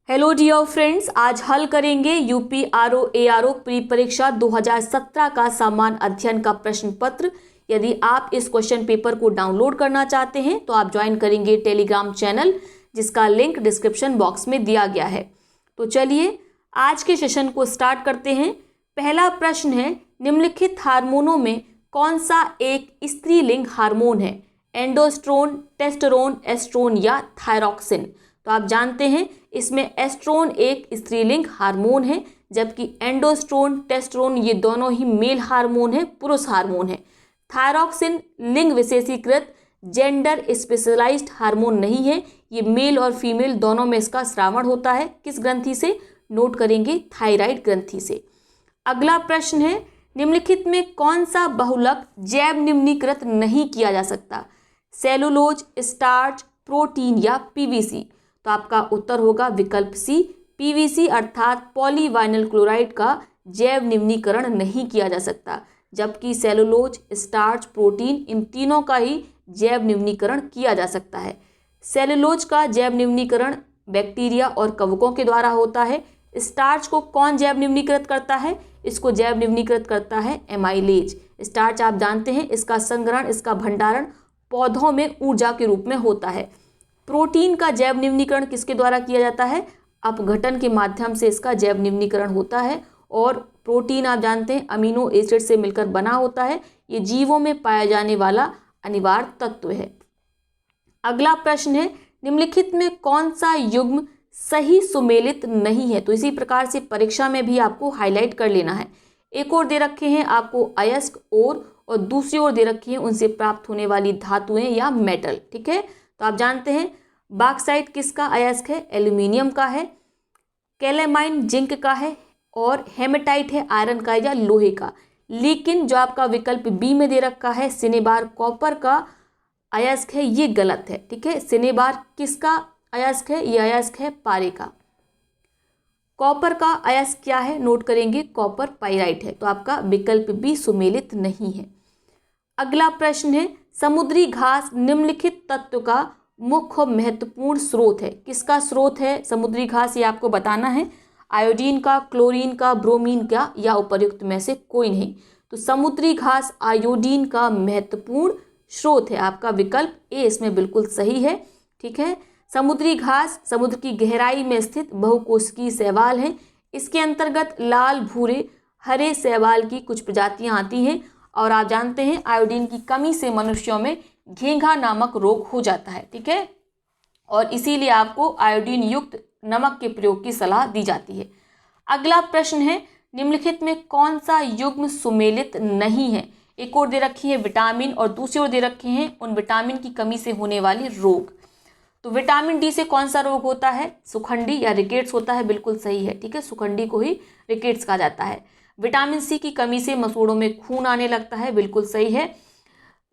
Hello dear friends, आज हल करेंगे यूपी आरओ एआरओ प्री परीक्षा 2017 का सामान्य अध्ययन का प्रश्न पत्र। यदि आप इस क्वेश्चन पेपर को डाउनलोड करना चाहते हैं तो आप ज्वाइन करेंगे टेलीग्राम चैनल, जिसका लिंक डिस्क्रिप्शन बॉक्स में दिया गया है। तो चलिए आज के सेशन को स्टार्ट करते हैं। पहला प्रश्न है, निम्नलिखित हार्मोनों में कौन सा एक स्त्रीलिंग हार्मोन है? एंडोस्ट्रोन, टेस्टोस्टेरोन, एस्ट्रोन या थायरॉक्सिन? तो आप जानते हैं इसमें एस्ट्रोन एक स्त्रीलिंग हार्मोन है, जबकि एंडोस्ट्रोन, टेस्टोस्टेरोन ये दोनों ही मेल हार्मोन है, पुरुष हार्मोन है। थायरॉक्सिन लिंग विशेषीकृत जेंडर स्पेशलाइज्ड हार्मोन नहीं है, ये मेल और फीमेल दोनों में इसका स्रावण होता है। किस ग्रंथि से? नोट करेंगे, थायराइड ग्रंथि से। अगला प्रश्न है, निम्नलिखित में कौन सा बहुलक जैव निम्नीकृत नहीं किया जा सकता? सेलुलोज, स्टार्च, प्रोटीन या पीवीसी? तो आपका उत्तर होगा विकल्प सी, पीवीसी अर्थात पॉलीवाइनल क्लोराइड का जैव निम्नीकरण नहीं किया जा सकता, जबकि सेलुलोज, स्टार्च, प्रोटीन इन तीनों का ही जैव निम्नीकरण किया जा सकता है। सेलुलोज का जैव निम्नीकरण बैक्टीरिया और कवकों के द्वारा होता है। स्टार्च को कौन जैव निम्नीकृत करता है? इसको जैव निम्नीकृत करता है एमाइलेज। स्टार्च आप जानते हैं इसका संग्रहण, इसका भंडारण पौधों में ऊर्जा के रूप में होता है। प्रोटीन का जैव निम्नीकरण किसके द्वारा किया जाता है? अपघटन के माध्यम से इसका जैव निम्नीकरण होता है। और प्रोटीन आप जानते हैं अमीनो एसिड से मिलकर बना होता है, ये जीवों में पाया जाने वाला अनिवार्य तत्व है। अगला प्रश्न है, निम्नलिखित में कौन सा युग्म सही सुमेलित नहीं है? तो इसी प्रकार से परीक्षा में भी आपको हाईलाइट कर लेना है। एक और दे रखे हैं आपको अयस्क और दूसरी ओर दे रखी है उनसे प्राप्त होने वाली धातुएं या मेटल। ठीक है, तो आप जानते हैं बॉक्साइट किसका अयस्क है? एल्यूमिनियम का है। कैलेमाइन जिंक का है और हेमेटाइट है आयरन का या लोहे का। लेकिन जो आपका विकल्प बी में दे रखा है सिनेबार कॉपर का अयस्क है, ये गलत है। ठीक है, सिनेबार किसका अयस्क है? ये अयस्क है पारे का। कॉपर का अयस्क क्या है? नोट करेंगे, कॉपर पाइराइट है। तो आपका विकल्प बी सुमेलित नहीं है। अगला प्रश्न है, समुद्री घास निम्नलिखित तत्व का मुख्य महत्वपूर्ण स्रोत है। किसका स्रोत है समुद्री घास? ये आपको बताना है। आयोडीन का, क्लोरीन का, ब्रोमीन का या उपर्युक्त में से कोई नहीं। तो समुद्री घास आयोडीन का महत्वपूर्ण स्रोत है। आपका विकल्प ए इसमें बिल्कुल सही है। ठीक है, समुद्री घास समुद्र की गहराई में स्थित बहुकोशिकीय शैवाल है। इसके अंतर्गत लाल, भूरे, हरे शैवाल की कुछ प्रजातियां आती हैं। और आप जानते हैं आयोडीन की कमी से मनुष्यों में घेंघा नामक रोग हो जाता है। ठीक है, और इसीलिए आपको आयोडीन युक्त नमक के प्रयोग की सलाह दी जाती है। अगला प्रश्न है, निम्नलिखित में कौन सा युग्म सुमेलित नहीं है? एक और दे रखी है विटामिन और दूसरी ओर दे रखे हैं उन विटामिन की कमी से होने वाली रोग। तो विटामिन डी से कौन सा रोग होता है? सुखंडी या रिकेट्स होता है। बिल्कुल सही है। ठीक है, सुखंडी को ही रिकेट्स कहा जाता है। विटामिन सी की कमी से मसूड़ों में खून आने लगता है। बिल्कुल सही है।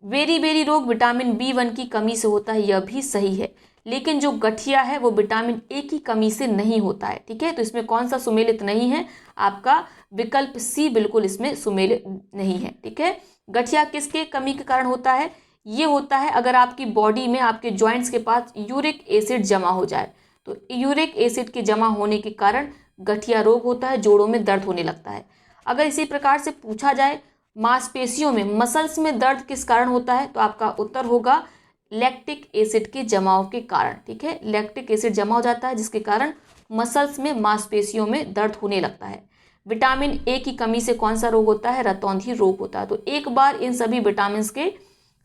बेरी रोग विटामिन B1 की कमी से होता है, यह भी सही है। लेकिन जो गठिया है वो विटामिन ए की कमी से नहीं होता है। ठीक है, तो इसमें कौन सा सुमेलित नहीं है? आपका विकल्प सी बिल्कुल इसमें सुमेलित नहीं है। ठीक है, गठिया किसके कमी के कारण होता है? ये होता है अगर आपकी बॉडी में, आपके जॉइंट्स के पास यूरिक एसिड जमा हो जाए, तो यूरिक एसिड के जमा होने के कारण गठिया रोग होता है, जोड़ों में दर्द होने लगता है। अगर इसी प्रकार से पूछा जाए मांसपेशियों में, मसल्स में दर्द किस कारण होता है? तो आपका उत्तर होगा लैक्टिक एसिड के जमाव के कारण। ठीक है, लैक्टिक एसिड जमा हो जाता है जिसके कारण मसल्स में, मांसपेशियों में दर्द होने लगता है। विटामिन ए की कमी से कौन सा रोग होता है? रतौंधी रोग होता है। तो एक बार इन सभी विटामिन के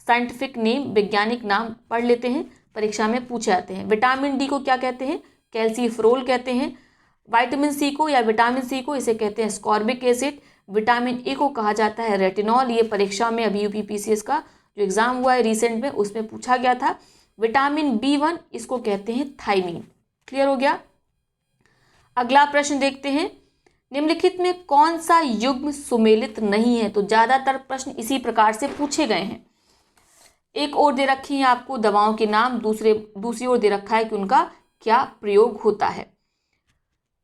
साइंटिफिक नेम, वैज्ञानिक नाम पढ़ लेते हैं, परीक्षा में पूछे जाते हैं। विटामिन डी को क्या कहते हैं? कैल्सीफेरोल कहते हैं। विटामिन सी को या विटामिन सी को इसे कहते हैं स्कॉर्बिक एसिड। विटामिन ए को कहा जाता है रेटिनॉल। ये परीक्षा में अभी यूपीपीसीएस का जो एग्जाम हुआ है रिसेंट में, उसमें पूछा गया था। विटामिन B1 इसको कहते हैं थायमीन। क्लियर हो गया? अगला प्रश्न देखते हैं, निम्नलिखित में कौन सा युग्म सुमेलित नहीं है? तो ज्यादातर प्रश्न इसी प्रकार से पूछे गए हैं। एक और दे रखी है आपको दवाओं के नाम, दूसरी ओर दे रखा है कि उनका क्या प्रयोग होता है।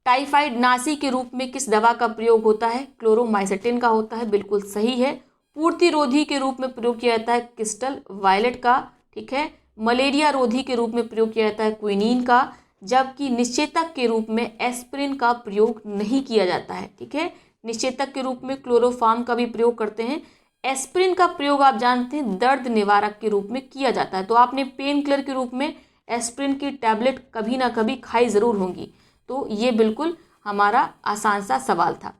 टाइफाइड नासी के रूप में किस दवा का प्रयोग होता है? क्लोरोमाइसिटिन का होता है। बिल्कुल सही है। पूर्ति रोधी के रूप में प्रयोग किया जाता है क्रिस्टल वायलेट का। ठीक है, मलेरिया रोधी के रूप में प्रयोग किया जाता है क्विनीन का। जबकि निश्चेतक के रूप में एस्पिरिन का प्रयोग नहीं किया जाता है। ठीक है, निश्चेतक के रूप में क्लोरोफॉर्म का भी प्रयोग करते हैं। एस्पिरिन का प्रयोग आप जानते हैं दर्द निवारक के रूप में किया जाता है। तो आपने पेन किलर के रूप में एस्पिरिन की टैबलेट कभी ना कभी खाई ज़रूर होंगी। तो ये बिल्कुल हमारा आसान सा सवाल था।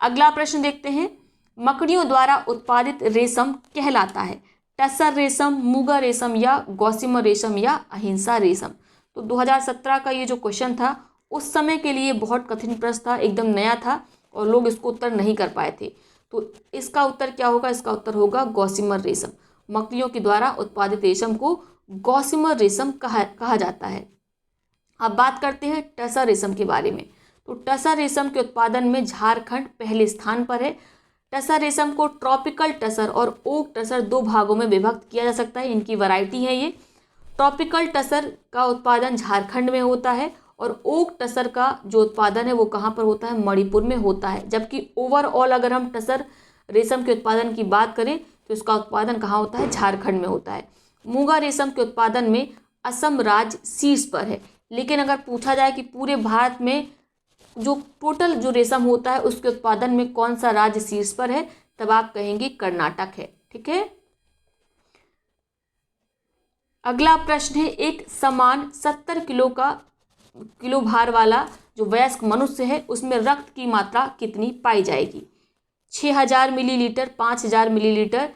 अगला प्रश्न देखते हैं, मकड़ियों द्वारा उत्पादित रेशम कहलाता है टसर रेशम, मूगा रेशम या गॉसिमर रेशम या अहिंसा रेशम। तो 2017 का ये जो क्वेश्चन था उस समय के लिए बहुत कठिन प्रश्न था, एकदम नया था और लोग इसको उत्तर नहीं कर पाए थे। तो इसका उत्तर क्या होगा? इसका उत्तर होगा गॉसिमर रेशम। मकड़ियों के द्वारा उत्पादित रेशम को गॉसिमर रेशम कहा जाता है। अब बात करते हैं टसर रेशम के बारे में। तो टसर रेशम के उत्पादन में झारखंड पहले स्थान पर है। टसर रेशम को ट्रॉपिकल टसर और ओक टसर दो भागों में विभक्त किया जा सकता है। इनकी वैरायटी है ये। ट्रॉपिकल टसर का उत्पादन झारखंड में होता है और ओक टसर का जो उत्पादन है वो कहाँ पर होता है? मणिपुर में होता है। जबकि ओवरऑल अगर हम टसर रेशम के उत्पादन की बात करें तो इसका उत्पादन कहाँ होता है? झारखंड में होता है। मूंगा रेशम के उत्पादन में असम राज्य शीर्ष पर है। लेकिन अगर पूछा जाए कि पूरे भारत में जो टोटल जो रेशम होता है उसके उत्पादन में कौन सा राज्य शीर्ष पर है, तब आप कहेंगे कर्नाटक है। ठीक है, अगला प्रश्न है, एक समान 70 किलो भार वाला जो वयस्क मनुष्य है उसमें रक्त की मात्रा कितनी पाई जाएगी? 6000 मिलीलीटर, 5000 मिलीलीटर,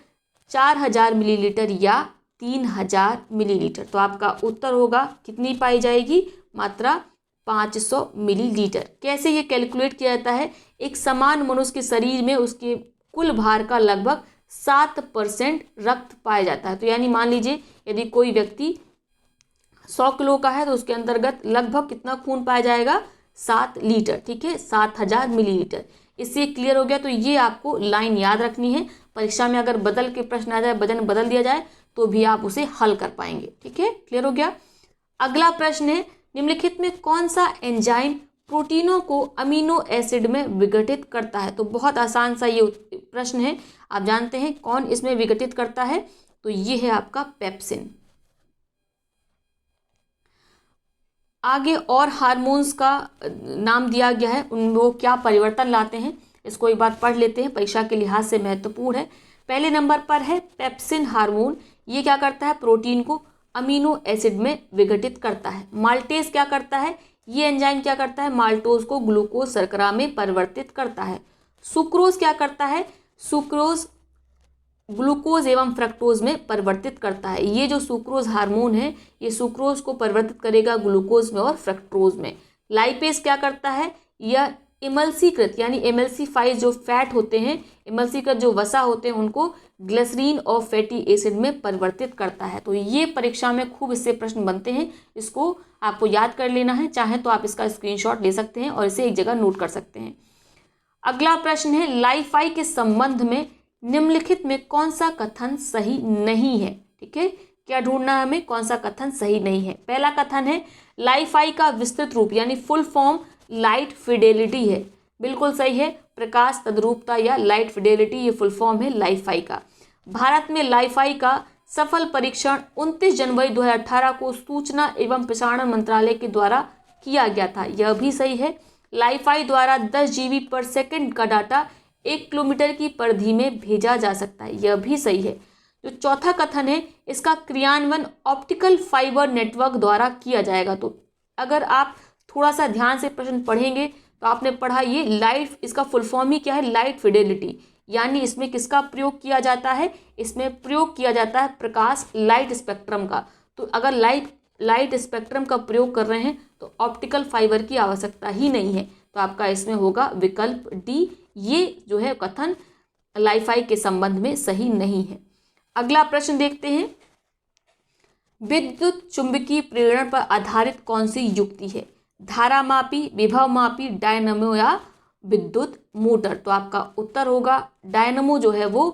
4000 मिलीलीटर या 3000 मिलीलीटर। तो आपका उत्तर होगा कितनी पाई जाएगी मात्रा? 500 मिलीलीटर। कैसे ये कैलकुलेट किया जाता है? एक समान मनुष्य के शरीर में उसके कुल भार का लगभग 7% रक्त पाया जाता है। तो यानी मान लीजिए यदि कोई व्यक्ति 100 किलो का है तो उसके अंतर्गत लगभग कितना खून पाया जाएगा? 7 लीटर। ठीक है, 7000 मिलीलीटर। इससे क्लियर हो गया। तो ये आपको लाइन याद रखनी है। परीक्षा में अगर बदल के प्रश्न आ जाए, वजन बदल दिया जाए तो भी आप उसे हल कर पाएंगे। ठीक है, क्लियर हो गया। अगला प्रश्न है, निम्नलिखित में कौन सा एंजाइम प्रोटीनों को अमीनो एसिड में विघटित करता है? तो बहुत आसान सा ये प्रश्न है। आप जानते हैं कौन इसमें विघटित करता है? तो ये है आपका पेप्सिन। आगे और हार्मोन्स का नाम दिया गया है, उन वो क्या परिवर्तन लाते हैं, इसको एक बार पढ़ लेते हैं, परीक्षा के लिहाज से महत्वपूर्ण है। पहले नंबर पर है पेप्सिन हार्मोन। ये क्या करता है? प्रोटीन को अमीनो एसिड में विघटित करता है। माल्टेज क्या करता है? ये एंजाइम क्या करता है? माल्टोज को ग्लूकोज शर्करा में परिवर्तित करता है। सुक्रोज क्या करता है? सुक्रोज ग्लूकोज एवं फ्रक्टोज में परिवर्तित करता है। ये जो सुक्रोज हार्मोन है ये सुक्रोज को परिवर्तित करेगा ग्लूकोज में और फ्रक्टोज में। लाइपेज क्या करता है? यह इमल्सीकृत यानी एमल्सीफाइड जो फैट होते हैं, इमल्सीकृत जो वसा होते हैं, उनको ग्लिसरीन और फैटी एसिड में परिवर्तित करता है। तो ये परीक्षा में खूब इससे प्रश्न बनते हैं, इसको आपको याद कर लेना है। चाहे तो आप इसका स्क्रीनशॉट ले सकते हैं और इसे एक जगह नोट कर सकते हैं। अगला प्रश्न है, लाइफाई के संबंध में निम्नलिखित में कौन सा कथन सही नहीं है? ठीक है, क्या ढूंढना है हमें? कौन सा कथन सही नहीं है? पहला कथन है, लाइफाई का विस्तृत रूप यानी फुल फॉर्म लाइट फिडेलिटी है। बिल्कुल सही है। प्रकाश तद्रूपता या लाइट फिडेलिटी ये फुल फॉर्म है लाइफाई का। भारत में लाइफाई का सफल परीक्षण 29 जनवरी 2018 को सूचना एवं प्रसारण मंत्रालय के द्वारा किया गया था। यह भी सही है। लाइफाई द्वारा 10 GB पर सेकंड का डाटा 1 किलोमीटर की परिधि में भेजा जा सकता है। यह भी सही है। जो चौथा कथन है, इसका क्रियान्वयन ऑप्टिकल फाइबर नेटवर्क द्वारा किया जाएगा। तो अगर आप थोड़ा सा ध्यान से प्रश्न पढ़ेंगे तो आपने पढ़ा ये लाइट, इसका फुल फॉर्म ही क्या है? Light Fidelity. यानी इसमें किसका प्रयोग किया जाता है? इसमें प्रयोग किया जाता है प्रकाश लाइट स्पेक्ट्रम का। तो अगर लाइट स्पेक्ट्रम का प्रयोग कर रहे हैं तो ऑप्टिकल फाइबर की आवश्यकता ही नहीं है। तो आपका इसमें होगा विकल्प डी। ये जो है कथन लाइफाई के संबंध में सही नहीं है। अगला प्रश्न देखते हैं, विद्युत चुंबकीय प्रेरण पर आधारित कौन सी युक्ति है? धारामापी, विभवमापी, डायनमो या विद्युत मोटर। तो आपका उत्तर होगा डायनमो जो है वो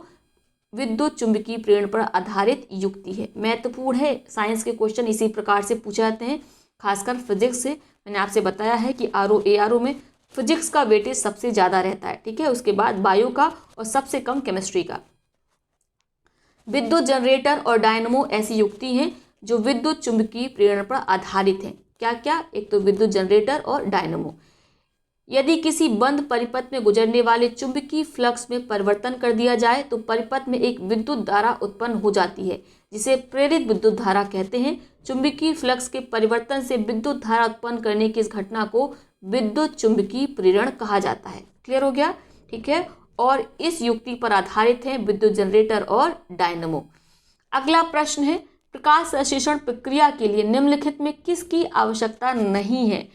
विद्युत चुंबकीय प्रेरण पर आधारित युक्ति है। महत्वपूर्ण है, साइंस के क्वेश्चन इसी प्रकार से पूछे जाते हैं, खासकर फिजिक्स से। मैंने आपसे बताया है कि आरओ एआरओ में फिजिक्स का वेटेज सबसे ज़्यादा रहता है। ठीक है, उसके बाद बायो का और सबसे कम केमिस्ट्री का। विद्युत जनरेटर और डायनमो ऐसी युक्ति हैं जो विद्युत चुंबकीय प्रेरण पर आधारित हैं। क्या क्या? एक तो विद्युत जनरेटर और डायनेमो। यदि किसी बंद परिपथ में गुजरने वाले चुंबकीय फ्लक्स में परिवर्तन कर दिया जाए तो परिपथ में एक विद्युत धारा उत्पन्न हो जाती है जिसे प्रेरित विद्युत धारा कहते हैं। चुंबकीय फ्लक्स के परिवर्तन से विद्युत धारा उत्पन्न करने की इस घटना को विद्युत चुंबकीय प्रेरण कहा जाता है। क्लियर हो गया? ठीक है। और इस युक्ति पर आधारित है विद्युत जनरेटर और डायनेमो। अगला प्रश्न है, प्रकाश संश्लेषण प्रक्रिया के लिए निम्नलिखित में किसकी आवश्यकता नहीं है?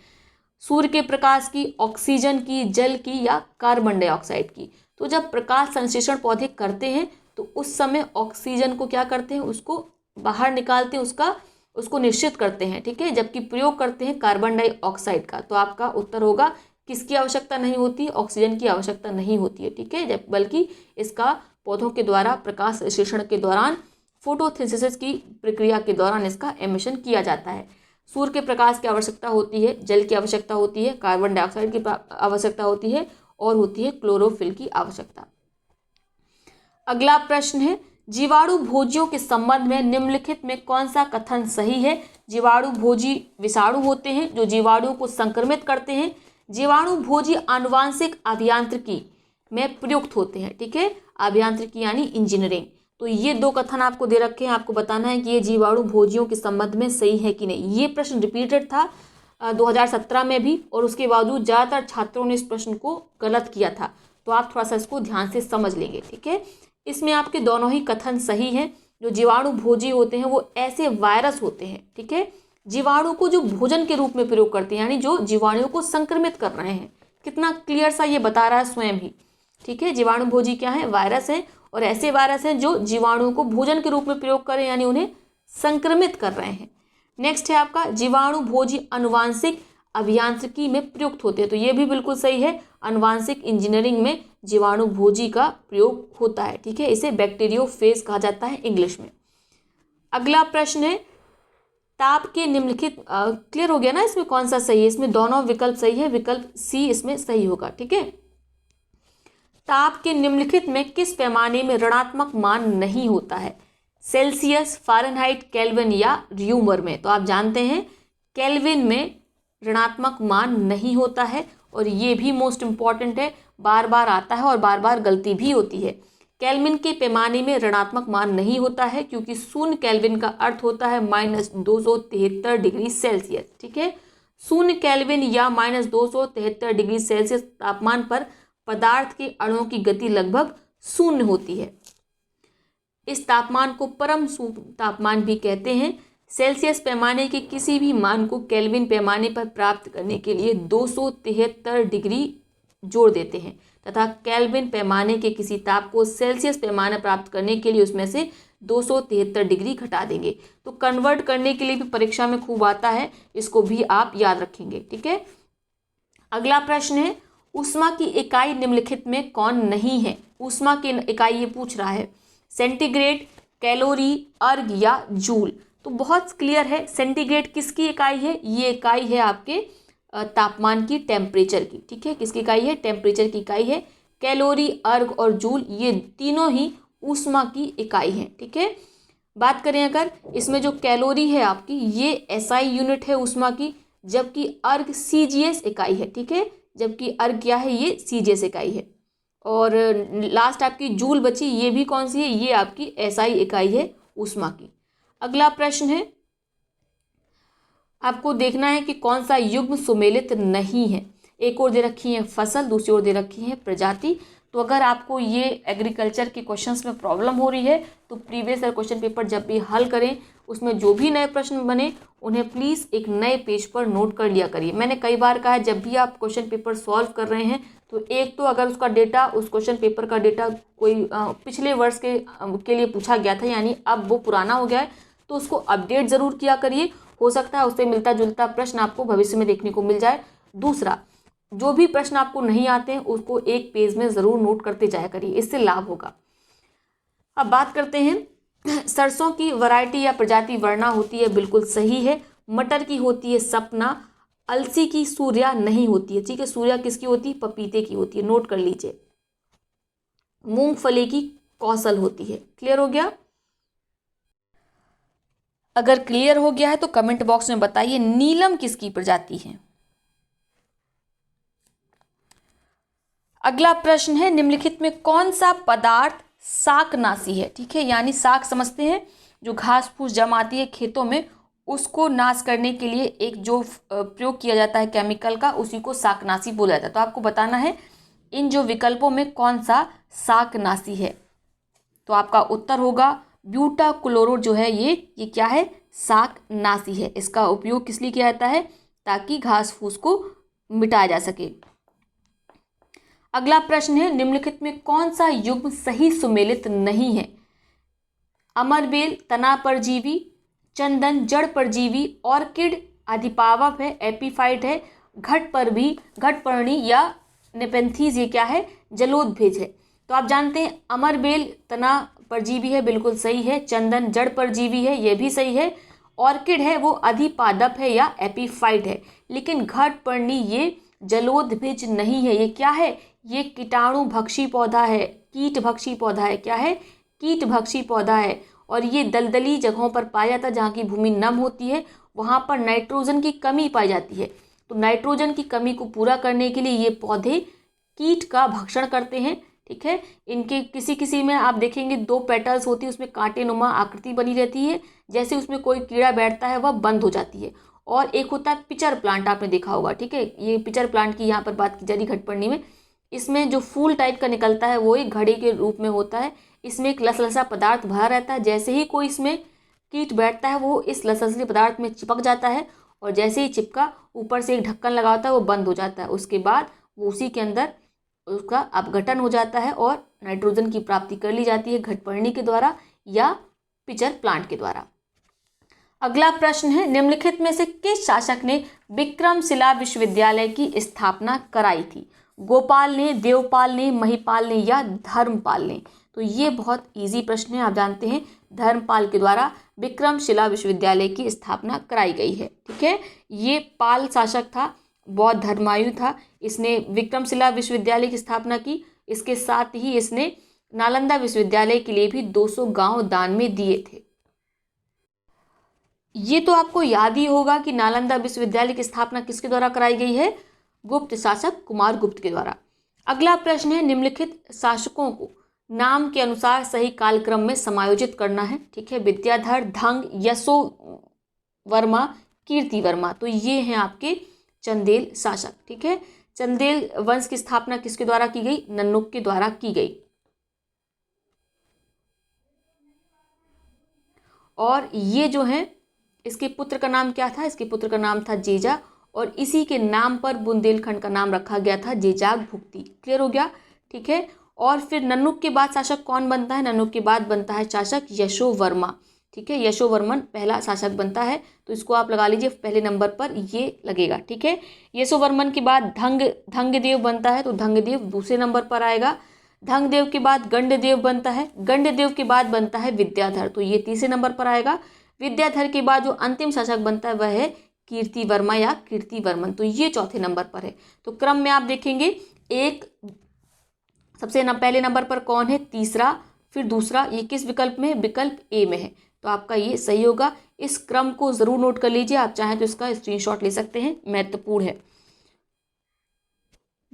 सूर्य के प्रकाश की, ऑक्सीजन की, जल की या कार्बन डाइऑक्साइड की? तो जब प्रकाश संश्लेषण पौधे करते हैं तो उस समय ऑक्सीजन को क्या करते हैं? उसको बाहर निकालते हैं, उसको निश्चित करते हैं। ठीक है। जबकि प्रयोग करते हैं कार्बन डाइऑक्साइड का। तो आपका उत्तर होगा किसकी आवश्यकता नहीं होती? ऑक्सीजन की आवश्यकता नहीं होती है। ठीक है। जब बल्कि इसका पौधों के द्वारा प्रकाश संश्लेषण के दौरान, फोटोसिंथेसिस की प्रक्रिया के दौरान इसका एमिशन किया जाता है। सूर्य के प्रकाश की आवश्यकता होती है, जल की आवश्यकता होती है, कार्बन डाइऑक्साइड की आवश्यकता होती है और होती है क्लोरोफिल की आवश्यकता। अगला प्रश्न है, जीवाणु भोजियों के संबंध में निम्नलिखित में कौन सा कथन सही है? जीवाणु भोजी विषाणु होते हैं जो जीवाणुओं को संक्रमित करते हैं। जीवाणु भोजी आनुवांशिक अभियांत्रिकी में प्रयुक्त होते हैं। ठीक है। अभियांत्रिकी यानी इंजीनियरिंग। तो ये दो कथन आपको दे रखे हैं, आपको बताना है कि ये जीवाणु भोजियों के संबंध में सही है कि नहीं। ये प्रश्न रिपीटेड था 2017 में भी, और उसके बावजूद ज़्यादातर छात्रों ने इस प्रश्न को गलत किया था। तो आप थोड़ा सा इसको ध्यान से समझ लेंगे। ठीक है। इसमें आपके दोनों ही कथन सही हैं। जो जीवाणु भोजी होते हैं वो ऐसे वायरस होते हैं, ठीक है, जीवाणु को जो भोजन के रूप में प्रयोग करते हैं, यानी जो जीवाणुओं को संक्रमित कर रहे हैं। कितना क्लियर सा ये बता रहा है स्वयं ही। ठीक है। जीवाणु भोजी क्या है? वायरस है, और ऐसे वायरस हैं जो जीवाणुओं को भोजन के रूप में प्रयोग करें, यानी उन्हें संक्रमित कर रहे हैं। नेक्स्ट है आपका, जीवाणु भोजी आनुवांशिक अभियांत्रिकी में प्रयुक्त होते हैं। तो ये भी बिल्कुल सही है। आनुवांशिक इंजीनियरिंग में जीवाणु भोजी का प्रयोग होता है। ठीक है। इसे बैक्टीरियोफेज कहा जाता है इंग्लिश में। अगला प्रश्न है, ताप के निम्नलिखित क्लियर हो गया ना इसमें कौन सा सही है? इसमें दोनों विकल्प सही है, विकल्प सी इसमें सही होगा। ठीक है। ताप के निम्नलिखित में किस पैमाने में ऋणात्मक मान नहीं होता है? सेल्सियस, फ़ारेनहाइट, केल्विन या र्यूमर में? तो आप जानते हैं केल्विन में ऋणात्मक मान नहीं होता है, और ये भी मोस्ट इंपॉर्टेंट है, बार बार आता है और बार बार गलती भी होती है। केल्विन के पैमाने में ऋणात्मक मान नहीं होता है क्योंकि शून्य केल्विन का अर्थ होता है -273 डिग्री सेल्सियस। ठीक है। शून्य केल्विन या -273 डिग्री सेल्सियस तापमान पर पदार्थ के अणुओं की गति लगभग शून्य होती है। इस तापमान को परम तापमान भी कहते हैं। सेल्सियस पैमाने के किसी भी मान को केल्विन पैमाने पर प्राप्त करने के लिए 273 डिग्री जोड़ देते हैं तथा केल्विन पैमाने के किसी ताप को सेल्सियस पैमाने प्राप्त करने के लिए उसमें से 273 डिग्री घटा देंगे। तो कन्वर्ट करने के लिए भी परीक्षा में खूब आता है, इसको भी आप याद रखेंगे। ठीक है। अगला प्रश्न है, ऊष्मा की इकाई निम्नलिखित में कौन नहीं है? ऊष्मा की इकाई ये पूछ रहा है, सेंटीग्रेड, कैलोरी, अर्ग या जूल? तो बहुत क्लियर है, सेंटीग्रेड किसकी इकाई है? ये इकाई है आपके तापमान की, टेम्परेचर की। ठीक है। किसकी इकाई है? टेम्परेचर की इकाई है। कैलोरी, अर्ग और जूल ये तीनों ही ऊष्मा की इकाई है। ठीक है। बात करें अगर इसमें जो कैलोरी है आपकी, ये एसआई यूनिट है ऊष्मा की, जबकि अर्ग सीजीएस इकाई है। ठीक है। जबकि अर्ग क्या है? ये सीजीएस इकाई है। और लास्ट आपकी जूल बची, ये भी कौन सी है? ये आपकी एसआई इकाई है ऊष्मा की। अगला प्रश्न है, आपको देखना है कि कौन सा युग्म सुमेलित नहीं है। एक ओर दे रखी है फसल, दूसरी ओर दे रखी है प्रजाति। तो अगर आपको ये एग्रीकल्चर के क्वेश्चंस में प्रॉब्लम हो रही है तो प्रीवियस ईयर क्वेश्चन पेपर जब भी हल करें उसमें जो भी नए प्रश्न बने उन्हें प्लीज़ एक नए पेज पर नोट कर लिया करिए। मैंने कई बार कहा है, जब भी आप क्वेश्चन पेपर सॉल्व कर रहे हैं तो एक तो अगर उसका डेटा, उस क्वेश्चन पेपर का डेटा कोई पिछले वर्ष के लिए पूछा गया था, यानी अब वो पुराना हो गया है, तो उसको अपडेट ज़रूर किया करिए। हो सकता है उससे मिलता जुलता प्रश्न आपको भविष्य में देखने को मिल जाए। दूसरा, जो भी प्रश्न आपको नहीं आते हैं उसको एक पेज में ज़रूर नोट करते जाया करिए, इससे लाभ होगा। अब बात करते हैं, सरसों की वैरायटी या प्रजाति वर्णा होती है, बिल्कुल सही है। मटर की होती है सपना, अलसी की सूर्या नहीं होती है। ठीक है। सूर्या किसकी होती है? पपीते की होती है, नोट कर लीजिए। मूंगफली की कौशल होती है। क्लियर हो गया। अगर क्लियर हो गया है तो कमेंट बॉक्स में बताइए नीलम किसकी प्रजाति है। अगला प्रश्न है, निम्नलिखित में कौन सा पदार्थ शाकनाशी है। ठीक है, यानी शाक समझते हैं, जो घास फूस जमाती है खेतों में, उसको नाश करने के लिए एक जो प्रयोग किया जाता है केमिकल का, उसी को शाकनाशी बोला जाता है। तो आपको बताना है इन जो विकल्पों में कौन सा शाकनाशी है। तो आपका उत्तर होगा ब्यूटाक्लोरो जो है ये क्या है, शाकनाशी है। इसका उपयोग किस लिए किया जाता है, ताकि घास फूस को मिटाया जा सके। अगला प्रश्न है, निम्नलिखित में कौन सा युग्म सही सुमेलित नहीं है। अमरबेल तना परजीवी, चंदन जड़ परजीवी, ऑर्किड अधिपावक है, एपीफाइट है, घटपर्णी या नेपेंथीज ये क्या है, जलोदभिज है। तो आप जानते हैं अमरबेल तना परजीवी है, बिल्कुल सही है। चंदन जड़ परजीवी है, ये भी सही है। ऑर्किड है वो अधिपादप है या एपीफाइट है। लेकिन घटपर्णी ये जलोदभिज नहीं है। ये क्या है, ये कीटाणु भक्षी पौधा है, कीट भक्षी पौधा है। क्या है, कीट भक्षी पौधा है। और ये दलदली जगहों पर पाया जाता है, जहाँ की भूमि नम होती है, वहाँ पर नाइट्रोजन की कमी पाई जाती है। तो नाइट्रोजन की कमी को पूरा करने के लिए ये पौधे कीट का भक्षण करते हैं। ठीक है, इनके किसी किसी में आप देखेंगे 2 पेटल्स होती है, उसमें कांटेनुमा आकृति बनी रहती है, जैसे उसमें कोई कीड़ा बैठता है वह बंद हो जाती है। और एक होता है पिचर प्लांट, आपने देखा होगा। ठीक है, ये पिचर प्लांट की यहाँ पर बात की जा रही घटपर्णी में। इसमें जो फूल टाइप का निकलता है वो एक घड़े के रूप में होता है। इसमें एक लसलसा पदार्थ भरा रहता है, जैसे ही कोई इसमें कीट बैठता है वो इस लसलसे पदार्थ में चिपक जाता है, और जैसे ही चिपका ऊपर से एक ढक्कन लगा होता है वो बंद हो जाता है। उसके बाद वो उसी के अंदर उसका अपघटन हो जाता है और नाइट्रोजन की प्राप्ति कर ली जाती है घटपर्णी के द्वारा या पिचर प्लांट के द्वारा। अगला प्रश्न है, निम्नलिखित में से किस शासक ने विक्रमशिला विश्वविद्यालय की स्थापना कराई थी। गोपाल ने, देवपाल ने, महिपाल ने या धर्मपाल ने। तो ये बहुत इजी प्रश्न है, आप जानते हैं धर्मपाल के द्वारा विक्रमशिला विश्वविद्यालय की स्थापना कराई गई है। ठीक है, ये पाल शासक था, बौद्ध धर्मायु था, इसने विक्रमशिला विश्वविद्यालय की स्थापना की। इसके साथ ही इसने नालंदा विश्वविद्यालय के लिए भी 200 गांव दान में दिए थे। ये तो आपको याद ही होगा कि नालंदा विश्वविद्यालय की स्थापना किसके द्वारा कराई गई है, गुप्त शासक कुमार गुप्त के द्वारा। अगला प्रश्न है, निम्नलिखित शासकों को नाम के अनुसार सही कालक्रम में समायोजित करना है। ठीक है, विद्याधर, धंग, यशो वर्मा, कीर्ति वर्मा। तो ये हैं आपके चंदेल शासक। ठीक है, चंदेल वंश की स्थापना किसके द्वारा की गई, नन्नुक के द्वारा की गई। और ये जो है इसके पुत्र का नाम क्या था, इसके पुत्र का नाम था जेजा, और इसी के नाम पर बुंदेलखंड का नाम रखा गया था जेजाग भुक्ति। क्लियर हो गया। ठीक है, और फिर नन्नुक के बाद शासक कौन बनता है, नन्नुक के बाद बनता है शासक यशोवर्मा। ठीक है, यशोवर्मन पहला शासक बनता है, तो इसको आप लगा लीजिए पहले नंबर पर ये लगेगा। ठीक है, यशोवर्मन के बाद धंगदेव बनता है, तो धंगदेव दूसरे नंबर पर आएगा। धंगदेव के बाद गंडदेव बनता है, गंडदेव के बाद बनता है विद्याधर, तो ये तीसरे नंबर पर आएगा। विद्याधर के बाद जो अंतिम शासक बनता है वह है कीर्ति वर्मा या कीर्तिवर्मन, तो ये चौथे नंबर पर है। तो क्रम में आप देखेंगे एक सबसे पहले नंबर पर कौन है, तीसरा, फिर दूसरा, ये किस विकल्प में है, विकल्प ए में है। तो आपका ये सही होगा। इस क्रम को जरूर नोट कर लीजिए, आप चाहें तो इसका स्क्रीनशॉट ले सकते हैं, महत्वपूर्ण है।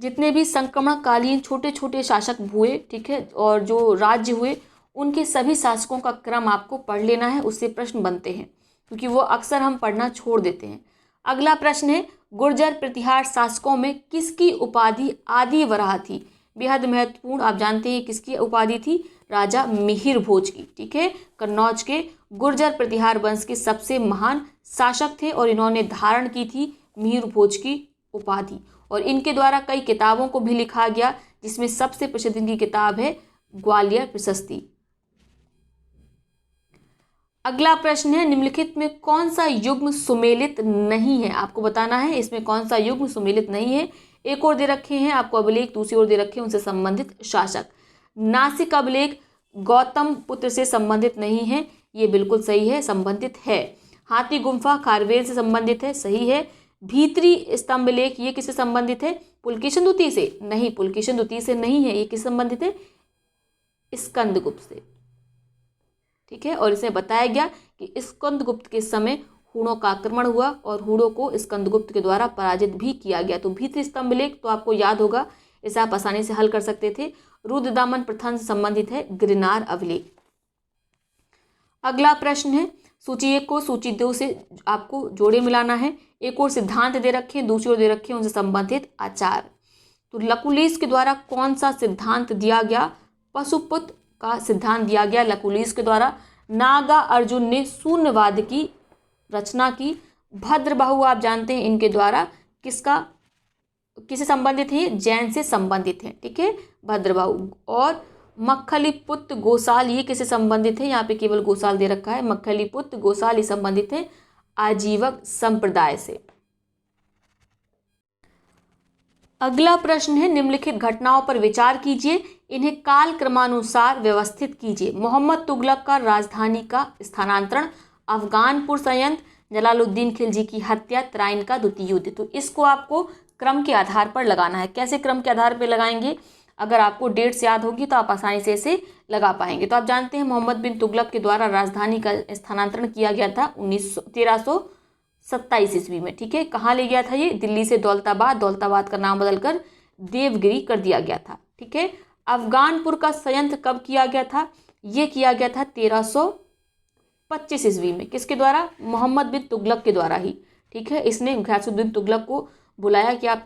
जितने भी संक्रमणकालीन छोटे छोटे शासक हुए, ठीक है, और जो राज्य हुए, उनके सभी शासकों का क्रम आपको पढ़ लेना है, उससे प्रश्न बनते हैं, क्योंकि वो अक्सर हम पढ़ना छोड़ देते हैं। अगला प्रश्न है, गुर्जर प्रतिहार शासकों में किसकी उपाधि आदि वराह थी। बेहद महत्वपूर्ण, आप जानते हैं किसकी उपाधि थी, राजा मिहिर भोज की। ठीक है, कन्नौज के गुर्जर प्रतिहार वंश के सबसे महान शासक थे और इन्होंने धारण की थी मिहिर भोज की उपाधि, और इनके द्वारा कई किताबों को भी लिखा गया, जिसमें सबसे प्रसिद्ध इनकी किताब है ग्वालियर प्रशस्ति। अगला प्रश्न है, निम्नलिखित में कौन सा युग्म सुमेलित नहीं है। आपको बताना है इसमें कौन सा युग्म सुमेलित नहीं है। एक और दे रखे हैं आपको अभिलेख, दूसरी ओर दे रखे हैं उनसे संबंधित शासक। नासिक अभिलेख गौतम पुत्र से संबंधित नहीं है, ये बिल्कुल सही है, संबंधित है। हाथी गुम्फा खारवेल से संबंधित है, सही है। भीतरी स्तंभ लेख ये किससे संबंधित है, पुलकेशिन द्वितीय से, नहीं पुलकेशिन द्वितीय से नहीं है, ये किससे संबंधित है, स्कंदगुप्त से। ठीक है। और इसमें बताया गया कि स्कंदगुप्त के समय हूणों का आक्रमण हुआ और हूणों को स्कंदगुप्त के द्वारा पराजित भी किया गया। तो भीतरी स्तंभ लेख तो आपको याद होगा, इसे आप आसानी से हल कर सकते थे। रुद्रदामन प्रथम से संबंधित है गिरनार अभिलेख। अगला प्रश्न है, सूची 1 को सूची 2 से आपको जोड़े मिलाना है। एक और सिद्धांत दे रखे हैं, दूसरी ओर दे रखे हैं उनसे संबंधित आचार। तो लकुलिस के द्वारा कौन सा सिद्धांत दिया गया? पशुपत का सिद्धांत दिया गया लकुलिस के द्वारा। नागा अर्जुन ने शून्यवाद की रचना की। भद्रबाहु आप जानते हैं इनके द्वारा किससे संबंधित है? जैन से संबंधित है, ठीक है, भद्रबाहु। और मक्खलीपुत्र गोसाल ये किससे संबंधित है? यहाँ पे केवल गोसाल दे रखा है। मक्खलीपुत्र गोसाल ये संबंधित है आजीवक संप्रदाय से। अगला प्रश्न है, निम्नलिखित घटनाओं पर विचार कीजिए, इन्हें काल क्रमानुसार व्यवस्थित कीजिए। मोहम्मद तुगलक का राजधानी का स्थानांतरण, अफगानपुर संयंत्र, जलालुद्दीन खिलजी की हत्या, तराइन का द्वितीय युद्ध। तो इसको आपको क्रम के आधार पर लगाना है। कैसे क्रम के आधार पर लगाएंगे? अगर आपको डेट्स याद होगी तो आप आसानी से इसे लगा पाएंगे। तो आप जानते हैं मोहम्मद बिन तुगलक के द्वारा राजधानी का स्थानांतरण किया गया था 1327 ईस्वी में, ठीक है। कहाँ ले गया था ये? दिल्ली से दौलताबाद, दौलताबाद का नाम बदलकर देवगिरी कर दिया गया था, ठीक है। अफगानपुर का संयंत्र कब किया गया था? ये किया गया था 1325 ईस्वी में। किसके द्वारा? मोहम्मद बिन तुगलक के द्वारा ही, ठीक है। इसने गयासुद्दीन तुगलक को बुलाया कि आप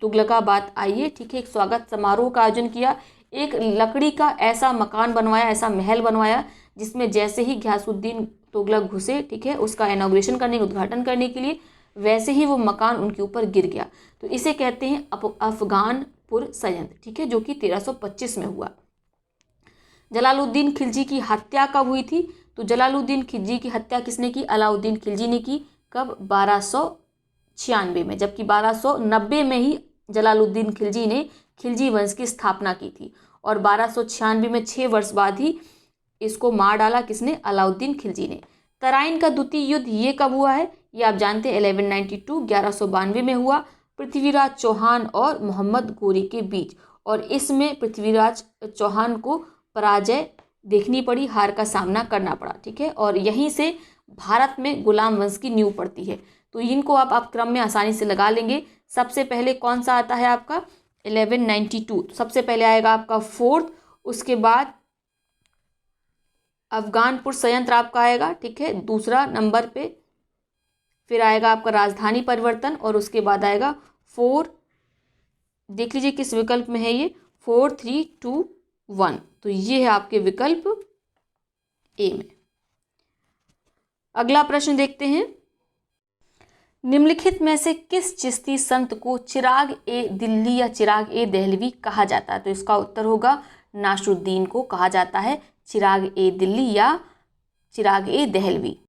तुगलकाबाद आइए, ठीक है। एक स्वागत समारोह का आयोजन किया, एक लकड़ी का ऐसा मकान बनवाया, ऐसा महल बनवाया जिसमें जैसे ही गयासुद्दीन तुगलक घुसे, ठीक है, उसका इनॉग्रेशन करने, उद्घाटन करने के लिए, वैसे ही वो मकान उनके ऊपर गिर गया। तो इसे कहते हैं अफगानपुर संयंत्र, ठीक है, जो कि 1325 में हुआ। जलालुद्दीन खिलजी की हत्या कब हुई थी? तो जलालुद्दीन खिलजी की हत्या किसने की? अलाउद्दीन खिलजी ने की। कब? 1296 में, जबकि 1290 में ही जलालुद्दीन खिलजी ने खिलजी वंश की स्थापना की थी और 1296 में 6 वर्ष बाद ही इसको मार डाला। किसने? अलाउद्दीन खिलजी ने। तराइन का द्वितीय युद्ध ये कब हुआ है? ये आप जानते हैं 1192 में हुआ, पृथ्वीराज चौहान और मोहम्मद गोरी के बीच। और इसमें पृथ्वीराज चौहान को पराजय देखनी पड़ी, हार का सामना करना पड़ा, ठीक है। और यहीं से भारत में गुलाम वंश की नींव पड़ती है। तो इनको आप क्रम में आसानी से लगा लेंगे। सबसे पहले कौन सा आता है आपका? 1192। सबसे पहले आएगा आपका फोर्थ, उसके बाद अफगानपुर संयंत्र आपका आएगा, ठीक है, दूसरा नंबर पे। फिर आएगा आपका राजधानी परिवर्तन और उसके बाद आएगा 4, देख लीजिए किस विकल्प में है ये, 4, 3, 2, 1। तो ये है आपके विकल्प ए में। अगला प्रश्न देखते हैं, निम्नलिखित में से किस चिश्ती संत को चिराग ए दिल्ली या चिराग ए दहलवी कहा जाता है? तो इसका उत्तर होगा नासरुद्दीन को कहा जाता है चिराग ए दिल्ली या चिराग ए दहलवी।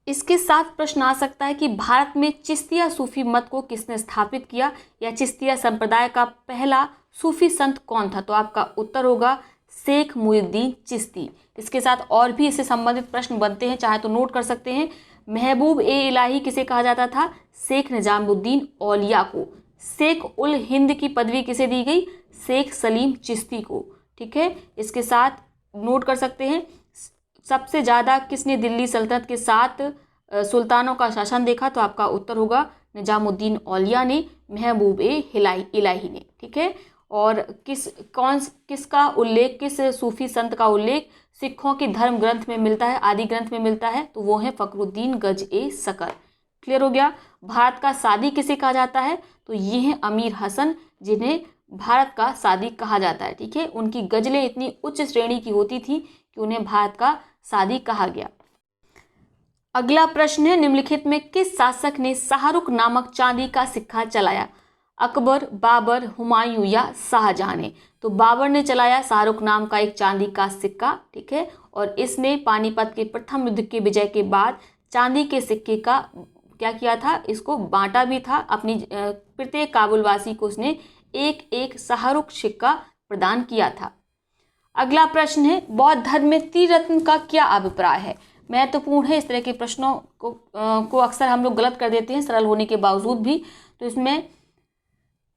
इसके साथ प्रश्न आ सकता है कि भारत में चिश्तिया सूफी मत को किसने स्थापित किया या चिश्तिया संप्रदाय का पहला सूफी संत कौन था? तो आपका उत्तर होगा शेख मुहिउद्दीन चिश्ती। इसके साथ और भी इससे संबंधित प्रश्न बनते हैं, चाहे तो नोट कर सकते हैं। महबूब ए इलाही किसे कहा जाता था? शेख निजामुद्दीन औलिया को। शेख उल हिंद की पदवी किसे दी गई? शेख सलीम चिश्ती को, ठीक है। इसके साथ नोट कर सकते हैं सबसे ज़्यादा किसने दिल्ली सल्तनत के 7 सुल्तानों का शासन देखा? तो आपका उत्तर होगा निजामुद्दीन औलिया ने, महबूब ए इलाही ने, ठीक है। और किसका उल्लेख, किस सूफी संत का उल्लेख सिखों के धर्म ग्रंथ में मिलता है, आदि ग्रंथ में मिलता है? तो वो है फखरुद्दीन गज ए सकर। क्लियर हो गया। भारत का सादी किसे कहा जाता है? तो ये है अमीर हसन, जिन्हें भारत का सादी कहा जाता है, ठीक है। उनकी गजलें इतनी उच्च श्रेणी की होती थी कि उन्हें भारत का सादी कहा गया। अगला प्रश्न है, निम्नलिखित में किस शासक ने शाहरुख नामक चांदी का सिक्का चलाया? अकबर, बाबर, हुमायूं या शाहजहां ने? तो बाबर ने चलाया शाहरुख नाम का एक चांदी का सिक्का, ठीक है। और इसने पानीपत के प्रथम युद्ध के विजय के बाद चांदी के सिक्के का क्या किया था? इसको बांटा भी था। अपनी प्रत्येक काबुलवासी को उसने एक एक शाहरुख सिक्का प्रदान किया था। अगला प्रश्न है, बौद्ध धर्म में त्रिरत्न का क्या अभिप्राय है? महत्वपूर्ण है। इस तरह के प्रश्नों को अक्सर हम लोग गलत कर देते हैं सरल होने के बावजूद भी। तो इसमें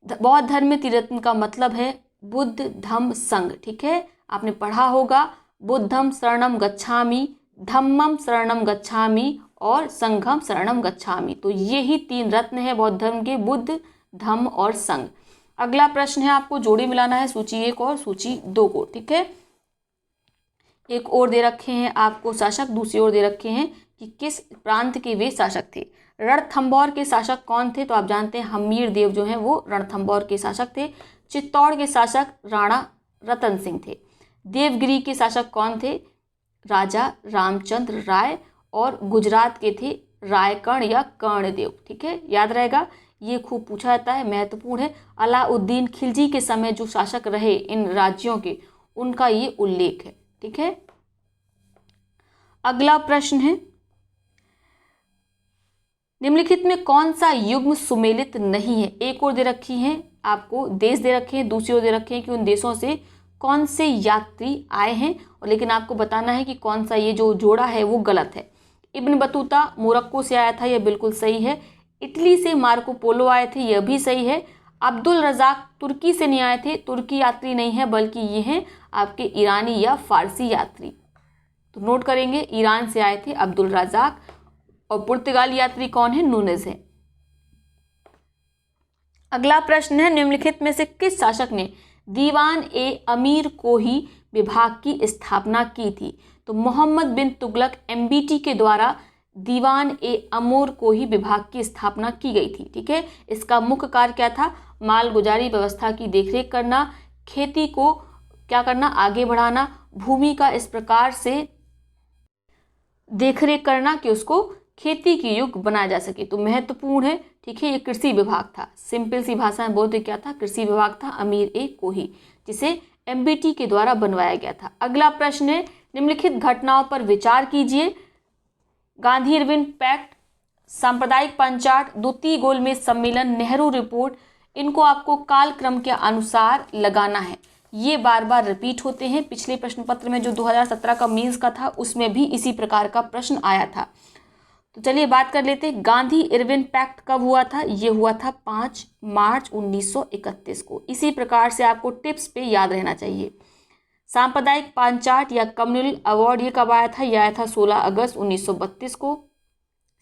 बौद्ध धर्म में त्रिरत्न का मतलब है बुद्ध, धम्म, संघ, ठीक है। आपने पढ़ा होगा बुद्धम शरणम गच्छामि, धम्मम शरणम गच्छामि और संघम शरणम गच्छामि। तो ये ही 3 रत्न है बौद्ध धर्म के, बुद्ध, धम्म और संघ। अगला प्रश्न है, आपको जोड़ी मिलाना है सूची 1 और सूची 2 को, ठीक है। एक और दे रखे हैं आपको शासक, दूसरी ओर दे रखे हैं कि किस प्रांत के वे शासक थे। रणथंभौर के शासक कौन थे? तो आप जानते हैं हमीर देव जो हैं वो रणथंभौर के शासक थे। चित्तौड़ के शासक राणा रतन सिंह थे। देवगिरी के शासक कौन थे? राजा रामचंद्र राय। और गुजरात के थे रायकर्ण या कर्णदेव, ठीक है, याद रहेगा, ये खूब पूछा जाता है, महत्वपूर्ण है। अलाउद्दीन खिलजी के समय जो शासक रहे इन राज्यों के, उनका ये उल्लेख है, ठीक है। अगला प्रश्न है, निम्नलिखित में कौन सा युग्म सुमेलित नहीं है? एक और दे रखी है आपको, देश दे रखे हैं, दूसरी ओर दे रखे हैं कि उन देशों से कौन से यात्री आए हैं, और लेकिन आपको बताना है कि कौन सा ये जो जोड़ा है वो गलत है। इब्न बतूता मोरक्को से आया था, यह बिल्कुल सही है। इटली से मार्को पोलो आए थे, यह भी सही है। अब्दुल रजाक तुर्की से नहीं आए थे, तुर्की यात्री नहीं है, बल्कि ये हैं आपके ईरानी या फारसी यात्री। तो नोट करेंगे, ईरान से आए थे अब्दुल रजाक। और पुर्तगाली यात्री कौन है? नूनेज है। अगला प्रश्न है, निम्नलिखित में से किस शासक ने दीवान ए अमीर कोही विभाग की स्थापना की थी? तो मोहम्मद बिन तुगलक एमबीटी के द्वारा दीवान ए अमूर कोही विभाग की स्थापना की गई थी, ठीक है। इसका मुख्य कार्य क्या था? मालगुजारी व्यवस्था की देखरेख करना, खेती को क्या करना? आगे बढ़ाना, भूमि का इस प्रकार से देखरेख करना कि उसको खेती की युग बनाया जा सके। तो महत्वपूर्ण है, ठीक है। ये कृषि विभाग था, सिंपल सी भाषा में बोलते क्या था? कृषि विभाग था अमीर ए कोही, जिसे एमबीटी के द्वारा बनवाया गया था। अगला प्रश्न है, निम्नलिखित घटनाओं पर विचार कीजिए। गांधी इरविन पैक्ट, सांप्रदायिक पंचाट, द्वितीय गोलमेज सम्मेलन, नेहरू रिपोर्ट, इनको आपको कालक्रम के अनुसार लगाना है। ये बार बार रिपीट होते हैं। पिछले प्रश्न पत्र में जो 2017 का मीन्स का था उसमें भी इसी प्रकार का प्रश्न आया था। तो चलिए बात कर लेते हैं, गांधी इरविन पैक्ट कब हुआ था? ये हुआ था 5 मार्च 1931 को। इसी प्रकार से आपको टिप्स पे याद रहना चाहिए। सांप्रदायिक पंचाट या कम्युनल अवार्ड ये कब आया था? यह आया था 16 अगस्त 1932 को,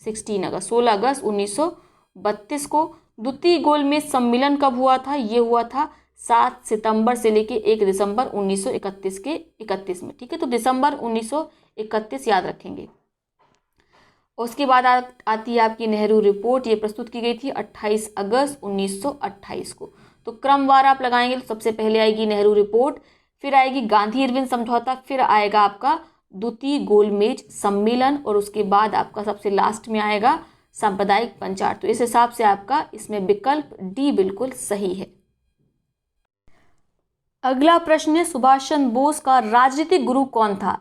16 अगस्त 1932 को। द्वितीय गोलमेज सम्मेलन कब हुआ था? ये हुआ था 7 सितंबर से लेके 1 दिसंबर 1931 के 31 में, ठीक है। तो दिसंबर 1931 याद रखेंगे। उसके बाद आती है आपकी नेहरू रिपोर्ट, ये प्रस्तुत की गई थी 28 अगस्त 1928 को। तो क्रमवार आप लगाएंगे तो सबसे पहले आएगी नेहरू रिपोर्ट, फिर आएगी गांधी इरविन समझौता, फिर आएगा आपका द्वितीय गोलमेज सम्मेलन, और उसके बाद आपका सबसे लास्ट में आएगा सांप्रदायिक पंचाट। तो इस हिसाब से आपका इसमें विकल्प डी बिल्कुल सही है। अगला प्रश्न है, सुभाष चंद्र बोस का राजनीतिक गुरु कौन था?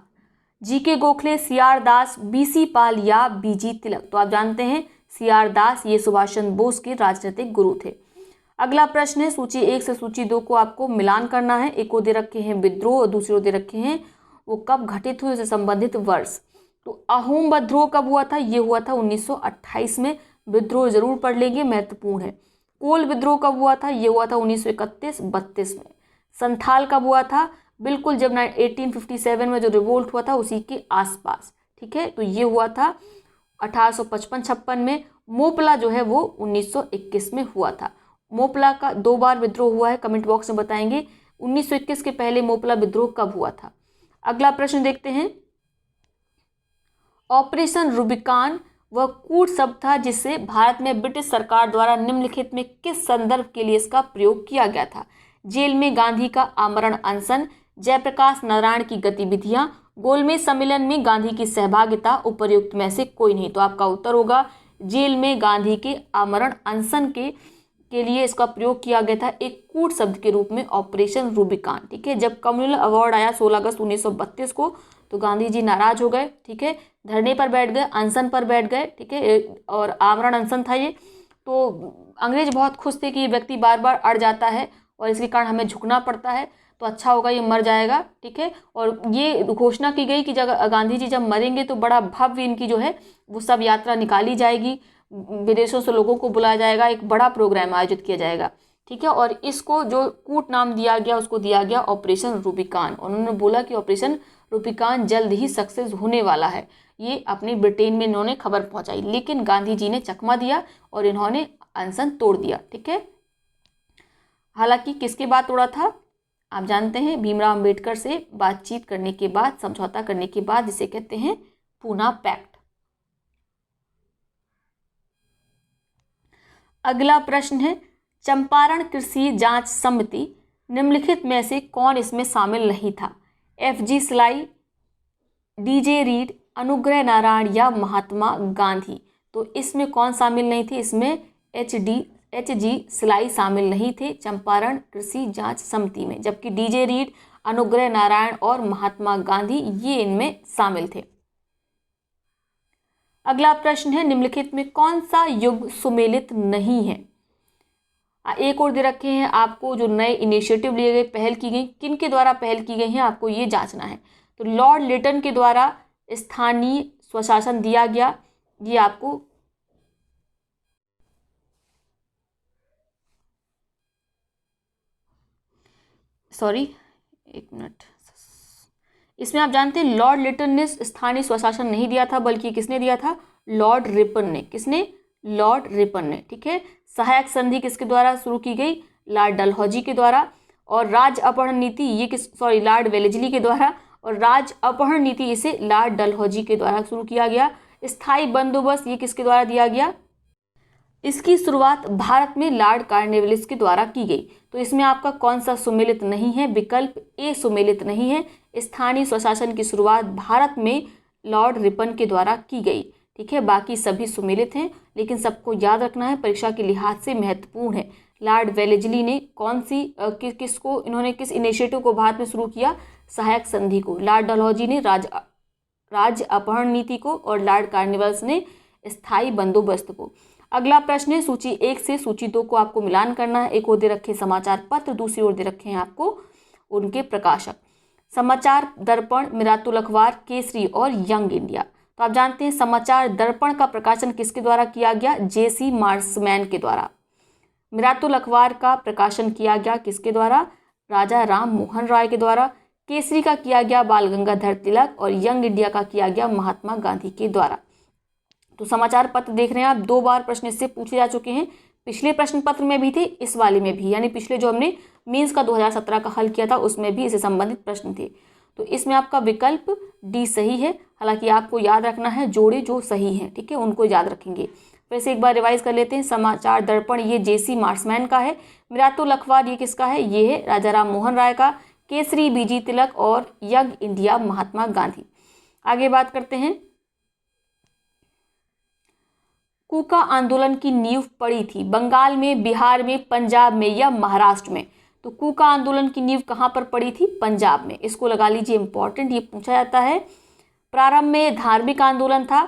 जीके गोखले, सीआर दास, बीसी पाल या बीजी तिलक? तो आप जानते हैं सीआर दास ये सुभाष चंद्र बोस के राजनीतिक गुरु थे। अगला प्रश्न है, सूची 1 से सूची 2 को आपको मिलान करना है। एक को दे रखे हैं विद्रोह और दूसरे को दे रखे हैं वो कब घटित हुए, उससे संबंधित वर्ष। तो अहोम विद्रोह कब हुआ था? ये हुआ था 1928 में। विद्रोह जरूर पढ़ लेंगे, महत्वपूर्ण है। कोल विद्रोह कब हुआ था? ये हुआ था 1931-32 में। संथाल कब हुआ था? बिल्कुल जब 1857 में जो रिवोल्ट हुआ था उसी के आसपास, ठीक है। तो ये हुआ था 1855-56 में। मोपला जो है वो 1921 में हुआ था। मोपला का 2 बार विद्रोह हुआ है, कमेंट बॉक्स में बताएंगे 1921 के पहले मोपला विद्रोह कब हुआ था। अगला प्रश्न देखते हैं, ऑपरेशन रूबिकान वह कूट शब्द था जिसे भारत में ब्रिटिश सरकार द्वारा निम्नलिखित में किस संदर्भ के लिए इसका प्रयोग किया गया था? जेल में गांधी का आमरण अनशन, जयप्रकाश नारायण की गतिविधियां, गोलमेज सम्मेलन में गांधी की सहभागिता, उपर्युक्त में से कोई नहीं। तो आपका उत्तर होगा जेल में गांधी के आमरण अनशन के लिए इसका प्रयोग किया गया था एक कूट शब्द के रूप में, ऑपरेशन रूबिकान, ठीक है। जब कम्युनल अवार्ड आया 16 अगस्त 1932 को तो गांधी जी नाराज हो गए, ठीक है, धरने पर बैठ गए, अनशन पर बैठ गए, ठीक है, और आमरण अनशन था ये। तो अंग्रेज बहुत खुश थे कि ये व्यक्ति बार बार अड़ जाता है और इसके कारण हमें झुकना पड़ता है, तो अच्छा होगा ये मर जाएगा, ठीक है। और ये घोषणा की गई कि जब गांधी जी जब मरेंगे तो बड़ा भव्य इनकी जो है वो सब यात्रा निकाली जाएगी, विदेशों से लोगों को बुलाया जाएगा, एक बड़ा प्रोग्राम आयोजित किया जाएगा, ठीक है। और इसको जो कूट नाम दिया गया उसको दिया गया ऑपरेशन रूबिकान। उन्होंने बोला कि ऑपरेशन रूपिकान जल्द ही सक्सेस होने वाला है। ये अपनी ब्रिटेन में इन्होंने खबर पहुंचाई, लेकिन गांधी जी ने चकमा दिया और इन्होंने अनशन तोड़ दिया। ठीक है, हालांकि किसके बाद तोड़ा था आप जानते हैं, भीमराव अंबेडकर से बातचीत करने के बाद, समझौता करने के बाद, जिसे कहते हैं पूना पैक्ट। अगला प्रश्न है, चंपारण कृषि जांच समिति निम्नलिखित में से कौन इसमें शामिल नहीं था? FG सिलाई, DJ रीड, अनुग्रह नारायण या महात्मा गांधी। तो इसमें कौन शामिल नहीं थे? इसमें HG सिलाई शामिल नहीं थे चंपारण कृषि जांच समिति में, जबकि DJ रीड, अनुग्रह नारायण और महात्मा गांधी ये इनमें शामिल थे। अगला प्रश्न है, निम्नलिखित में कौन सा युग सुमेलित नहीं है? एक और दे रखे हैं आपको, जो नए इनिशिएटिव लिए गए, पहल की गई, किन के द्वारा पहल की गई हैं आपको ये जांचना है। तो लॉर्ड लिटन के द्वारा स्थानीय स्वशासन दिया गया, ये आपको एक मिनट, इसमें आप जानते हैं लॉर्ड लिटन ने स्थानीय स्वशासन नहीं दिया था, बल्कि किसने दिया था? लॉर्ड रिपन ने। किसने? लॉर्ड रिपन ने। ठीक है, सहायक संधि किसके द्वारा शुरू की गई? लॉर्ड डलहौजी के द्वारा। और राज्य अपहरण नीति ये लॉर्ड वेलेस्ली के द्वारा, और राज्य अपहरण नीति इसे लॉर्ड डलहौजी के द्वारा शुरू किया गया। स्थायी बंदोबस्त ये किसके द्वारा दिया गया? इसकी शुरुआत भारत में लॉर्ड कॉर्नवालिस के द्वारा की गई। तो इसमें आपका कौन सा सुमेलित नहीं है? विकल्प ए सुमेलित नहीं है। स्थानीय स्वशासन की शुरुआत भारत में लॉर्ड रिपन के द्वारा की गई। ठीक है, बाकी सभी सुमेलित हैं, लेकिन सबको याद रखना है, परीक्षा के लिहाज से महत्वपूर्ण है। लॉर्ड वेलेस्ली ने कौन सी किसको इन्होंने किस इनिशिएटिव को भारत में शुरू किया? सहायक संधि को। लॉर्ड डलहौजी ने राज्य अपहरण नीति को, और लॉर्ड कॉर्नवालिस ने स्थायी बंदोबस्त को। अगला प्रश्न है, सूची 1 से सूची 2 को आपको मिलान करना है। एक ओर दे रखे समाचार पत्र, दूसरी ओर दे रखे हैं आपको उनके प्रकाशक। समाचार दर्पण, मिरातुल अखबार, केसरी और यंग इंडिया। तो आप जानते हैं समाचार दर्पण का प्रकाशन किसके द्वारा किया गया? JC मार्समैन के द्वारा। मिरातुल अखबार का प्रकाशन किया गया किसके द्वारा? राजा राम मोहन राय के द्वारा। केसरी का किया गया बाल गंगाधर तिलक, और यंग इंडिया का किया गया महात्मा गांधी के द्वारा। तो समाचार पत्र देख रहे हैं आप, 2 बार प्रश्न इससे पूछे जा चुके हैं। पिछले प्रश्न पत्र में भी थे, इस वाले में भी, यानी पिछले जो हमने मेंस का 2017 का हल किया था उसमें भी इससे संबंधित प्रश्न थे। तो इसमें आपका विकल्प डी सही है। हालांकि आपको याद रखना है जोड़े जो सही हैं, ठीक है, उनको याद रखेंगे। फिर से एक बार रिवाइज कर लेते हैं। समाचार दर्पण ये JC मार्समैन का है। मिरातुल अखबार ये किसका है? ये है राजा राम मोहन राय का। केसरी BG तिलक, और यंग इंडिया महात्मा गांधी। आगे बात करते हैं, कूका आंदोलन की नींव पड़ी थी बंगाल में, बिहार में, पंजाब में या महाराष्ट्र में? तो कूका आंदोलन की नींव कहाँ पर पड़ी थी? पंजाब में। इसको लगा लीजिए इंपॉर्टेंट, ये पूछा जाता है। प्रारंभ में धार्मिक आंदोलन था,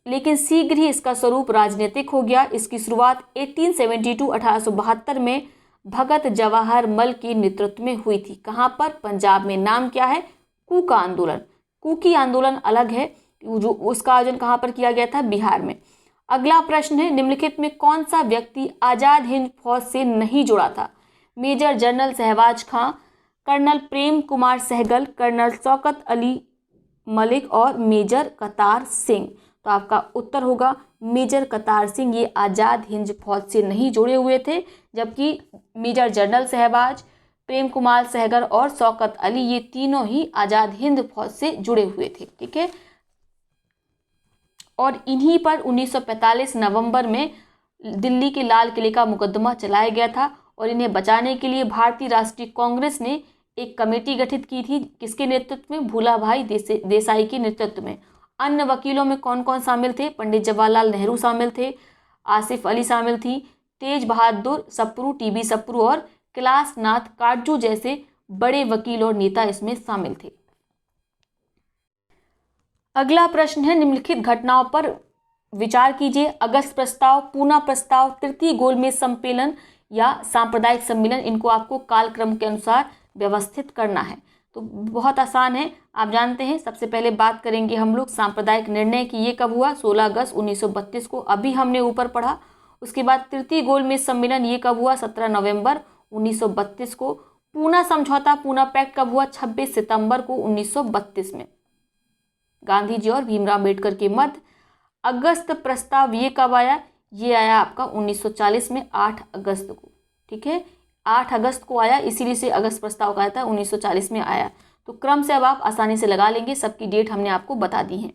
लेकिन शीघ्र ही इसका स्वरूप राजनीतिक हो गया। इसकी शुरुआत 1872 में भगत जवाहर मल के नेतृत्व में हुई थी। कहाँ पर? पंजाब में। नाम क्या है? कूका आंदोलन। कूकी आंदोलन अलग है, जो उसका आयोजन कहाँ पर किया गया था? बिहार में। अगला प्रश्न है, निम्नलिखित में कौन सा व्यक्ति आजाद हिंद फौज से नहीं जुड़ा था? मेजर जनरल शहबाज खां, कर्नल प्रेम कुमार सहगल, कर्नल शौकत अली मलिक और मेजर कतार सिंह। तो आपका उत्तर होगा मेजर कतार सिंह। ये आजाद हिंद फौज से नहीं जुड़े हुए थे, जबकि मेजर जनरल शहबाज, प्रेम कुमार सहगल और शौकत अली ये तीनों ही आजाद हिंद फौज से जुड़े हुए थे। ठीक है, और इन्हीं पर 1945 नवंबर में दिल्ली के लाल किले का मुकदमा चलाया गया था, और इन्हें बचाने के लिए भारतीय राष्ट्रीय कांग्रेस ने एक कमेटी गठित की थी। किसके नेतृत्व में? भूलाभाई देसाई के नेतृत्व में। अन्य वकीलों में कौन कौन शामिल थे? पंडित जवाहरलाल नेहरू शामिल थे, आसिफ अली शामिल थी, तेज बहादुर सप्रू, TB सप्रू और कैलाश नाथ काटजू जैसे बड़े वकील और नेता इसमें शामिल थे। अगला प्रश्न है, निम्नलिखित घटनाओं पर विचार कीजिए। अगस्त प्रस्ताव, पूना प्रस्ताव, तृतीय गोलमेज सम्मेलन या सांप्रदायिक सम्मेलन, इनको आपको कालक्रम के अनुसार व्यवस्थित करना है। तो बहुत आसान है, आप जानते हैं। सबसे पहले बात करेंगे हम लोग सांप्रदायिक निर्णय की। ये कब हुआ? 16 अगस्त 1932 को, अभी हमने ऊपर पढ़ा। उसके बाद तृतीय गोलमेज सम्मेलन ये कब हुआ? 17 नवंबर 1932 को। पूना समझौता, पूना पैक्ट कब हुआ? 26 सितंबर को 1932 में। गांधी जी और भीमराव अम्बेडकर के मध्य अगस्त प्रस्ताव ये कब आया? ये आया आपका 1940 में 8 अगस्त को। ठीक है, 8 अगस्त को आया, इसीलिए से अगस्त प्रस्ताव कहा था, 1940 में आया। तो क्रम से अब आप आसानी से लगा लेंगे, सबकी डेट हमने आपको बता दी है।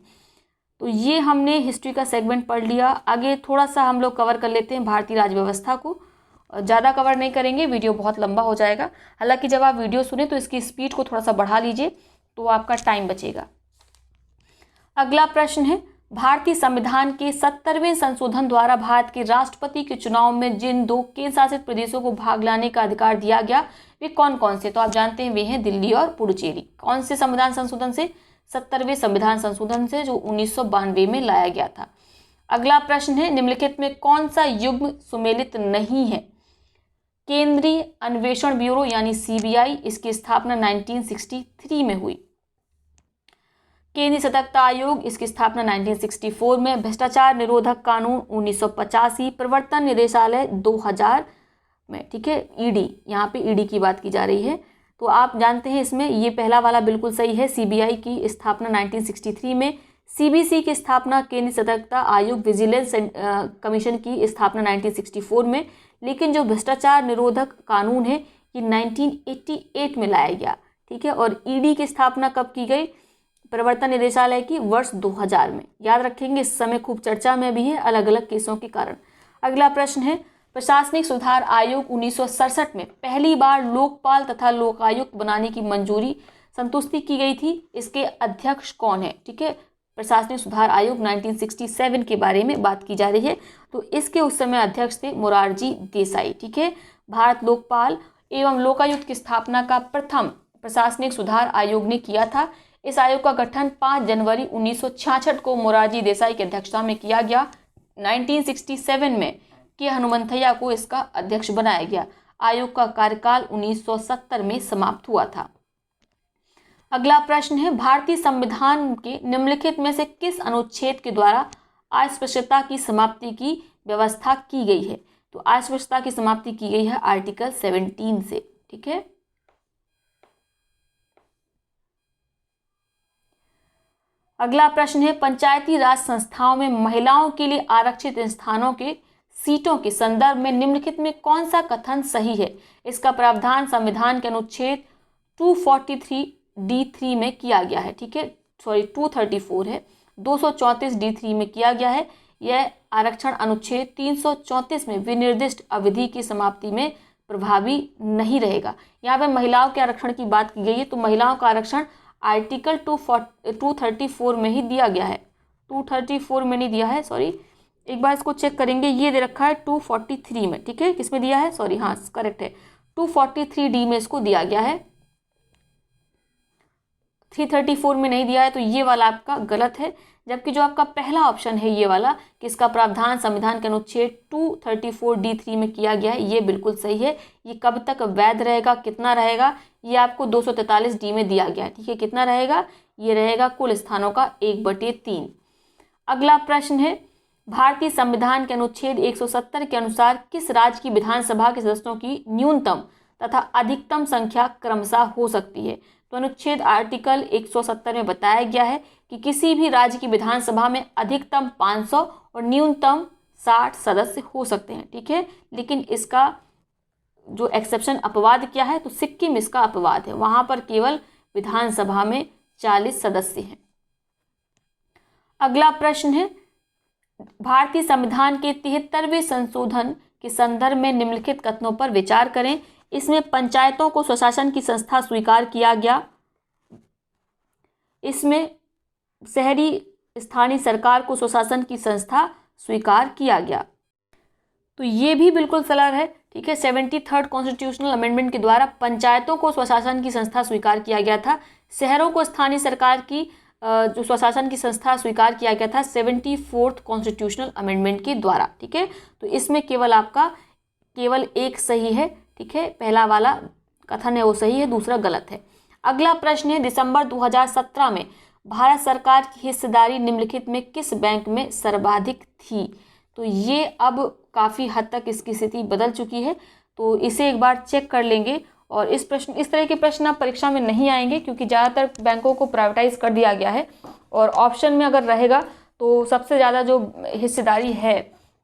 तो ये हमने हिस्ट्री का सेगमेंट पढ़ लिया। आगे थोड़ा सा हम लोग कवर कर लेते हैं भारतीय राज्य व्यवस्था को। ज़्यादा कवर नहीं करेंगे, वीडियो बहुत लंबा हो जाएगा। हालांकि जब आप वीडियो सुने तो इसकी स्पीड को थोड़ा सा बढ़ा लीजिए, तो आपका टाइम बचेगा। अगला प्रश्न है, भारतीय संविधान के 70वें संशोधन द्वारा भारत के राष्ट्रपति के चुनाव में जिन 2 केंद्र शासित प्रदेशों को भाग लाने का अधिकार दिया गया, वे कौन कौन से? तो आप जानते हैं वे हैं दिल्ली और पुडुचेरी। कौन से संविधान संशोधन से? 70वें संविधान संशोधन से, जो 1992 में लाया गया था। अगला प्रश्न है, निम्नलिखित में कौन सा युग्म सुमेलित नहीं है? केंद्रीय अन्वेषण ब्यूरो यानी सीबीआई, इसकी स्थापना 1963 में हुई। केंद्रीय सतर्कता आयोग, इसकी स्थापना 1964 में। भ्रष्टाचार निरोधक कानून 1985, प्रवर्तन निदेशालय 2000 में। ठीक है, ईडी, यहाँ पे ईडी की बात की जा रही है। तो आप जानते हैं इसमें ये पहला वाला बिल्कुल सही है, सीबीआई की स्थापना 1963 में। सीबीसी की स्थापना, केंद्रीय सतर्कता आयोग विजिलेंस कमीशन की स्थापना 1964 में। लेकिन जो भ्रष्टाचार निरोधक कानून है ये 1988 में लाया गया। ठीक है, और ईडी की स्थापना कब की गई? प्रवर्तन निदेशालय की वर्ष 2000 में। याद रखेंगे, इस समय खूब चर्चा में भी है अलग अलग केसों के कारण। अगला प्रश्न है, प्रशासनिक सुधार आयोग 1967 में पहली बार लोकपाल तथा लोकायुक्त बनाने की मंजूरी संतुष्टि की गई थी। इसके अध्यक्ष कौन है? ठीक है, प्रशासनिक सुधार आयोग 1967 के बारे में बात की जा रही है। तो इसके उस समय अध्यक्ष थे मोरारजी देसाई। ठीक है, भारत लोकपाल एवं लोकायुक्त की स्थापना का प्रथम प्रशासनिक सुधार आयोग ने किया था। इस आयोग का गठन 5 जनवरी 1966 को मोरारजी देसाई की अध्यक्षता में किया गया। 1967 में के हनुमंथैया को इसका अध्यक्ष बनाया गया। आयोग का कार्यकाल 1970 में समाप्त हुआ था। अगला प्रश्न है, भारतीय संविधान के निम्नलिखित में से किस अनुच्छेद के द्वारा अस्पृश्यता की समाप्ति की व्यवस्था की गई है? तो अस्पृश्यता की समाप्ति की गई है आर्टिकल 17 से। ठीक है, अगला प्रश्न है, पंचायती राज संस्थाओं में महिलाओं के लिए आरक्षित स्थानों के सीटों के संदर्भ में निम्नलिखित में कौन सा कथन सही है? इसका प्रावधान संविधान के अनुच्छेद 243D3 में किया गया है। ठीक है, सॉरी 234 है, 234D3 में किया गया है। यह आरक्षण अनुच्छेद 334 में विनिर्दिष्ट अवधि की समाप्ति में प्रभावी नहीं रहेगा। यहाँ पे महिलाओं के आरक्षण की बात की गई है, तो महिलाओं का आरक्षण आर्टिकल 234 में ही दिया गया है। 234 में नहीं दिया है, सॉरी, एक बार इसको चेक करेंगे। ये दे रखा है 243 में। ठीक है, किसमें दिया है? सॉरी, हाँ करेक्ट है, 243D में इसको दिया गया है, 334 में नहीं दिया है। तो ये वाला आपका गलत है। जबकि जो आपका पहला ऑप्शन है ये वाला कि इसका प्रावधान संविधान के अनुच्छेद 234D3 में किया गया है, ये बिल्कुल सही है। ये कब तक वैध रहेगा, कितना रहेगा? ये आपको 243D में दिया गया है। ठीक है, कितना रहेगा? ये रहेगा कुल स्थानों का 1/3। अगला प्रश्न है, भारतीय संविधान के अनुच्छेद 170 के अनुसार किस राज्य की विधानसभा के सदस्यों की न्यूनतम तथा अधिकतम संख्या क्रमशः हो सकती है? तो अनुच्छेद आर्टिकल 170 में बताया गया है कि किसी भी राज्य की विधानसभा में अधिकतम 500 और न्यूनतम 60 सदस्य हो सकते हैं। ठीक है, लेकिन इसका जो एक्सेप्शन अपवाद क्या है? तो सिक्किम इसका अपवाद है, वहां पर केवल विधानसभा में 40 सदस्य हैं। अगला प्रश्न है, भारतीय संविधान के 73वें संशोधन के संदर्भ में निम्नलिखित कथनों पर विचार करें। इसमें पंचायतों को स्वशासन की संस्था स्वीकार किया गया। इसमें शहरी स्थानीय सरकार को स्वशासन की संस्था स्वीकार किया गया। तो ये भी बिल्कुल सलाह है। ठीक है, 73rd कॉन्स्टिट्यूशनल अमेंडमेंट के द्वारा पंचायतों को स्वशासन की संस्था स्वीकार किया गया था। शहरों को स्थानीय सरकार की जो स्वशासन की संस्था स्वीकार किया गया था 74th कॉन्स्टिट्यूशनल अमेंडमेंट के द्वारा। ठीक है, तो इसमें केवल आपका केवल एक सही है। ठीक है, पहला वाला कथन है वो सही है, दूसरा गलत है। अगला प्रश्न है, दिसंबर 2017 में भारत सरकार की हिस्सेदारी निम्नलिखित में किस बैंक में सर्वाधिक थी? तो ये अब काफ़ी हद तक इसकी स्थिति बदल चुकी है, तो इसे एक बार चेक कर लेंगे और इस तरह के प्रश्न आप परीक्षा में नहीं आएंगे, क्योंकि ज़्यादातर बैंकों को प्राइवेटाइज कर दिया गया है। और ऑप्शन में अगर रहेगा तो सबसे ज़्यादा जो हिस्सेदारी है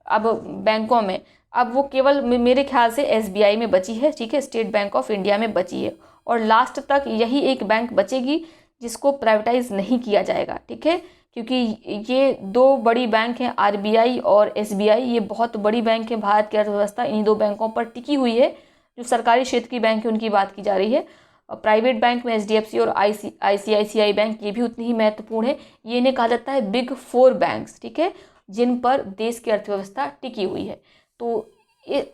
अब बैंकों में, अब वो केवल मेरे ख्याल से SBI में बची है, ठीक है, स्टेट बैंक ऑफ इंडिया में बची है, और लास्ट तक यही एक बैंक बचेगी जिसको प्राइवेटाइज नहीं किया जाएगा, ठीक है, क्योंकि ये दो बड़ी बैंक हैं, RBI और SBI, ये बहुत बड़ी बैंक है। भारत की अर्थव्यवस्था इन्हीं दो बैंकों पर टिकी हुई है। जो सरकारी क्षेत्र की बैंक है उनकी बात की जा रही है। प्राइवेट बैंक में HDFC और ICICI बैंक ये भी उतनी ही महत्वपूर्ण है। ये इन्हें कहा जाता है बिग 4 बैंक्स, ठीक है, जिन पर देश की अर्थव्यवस्था टिकी हुई है। तो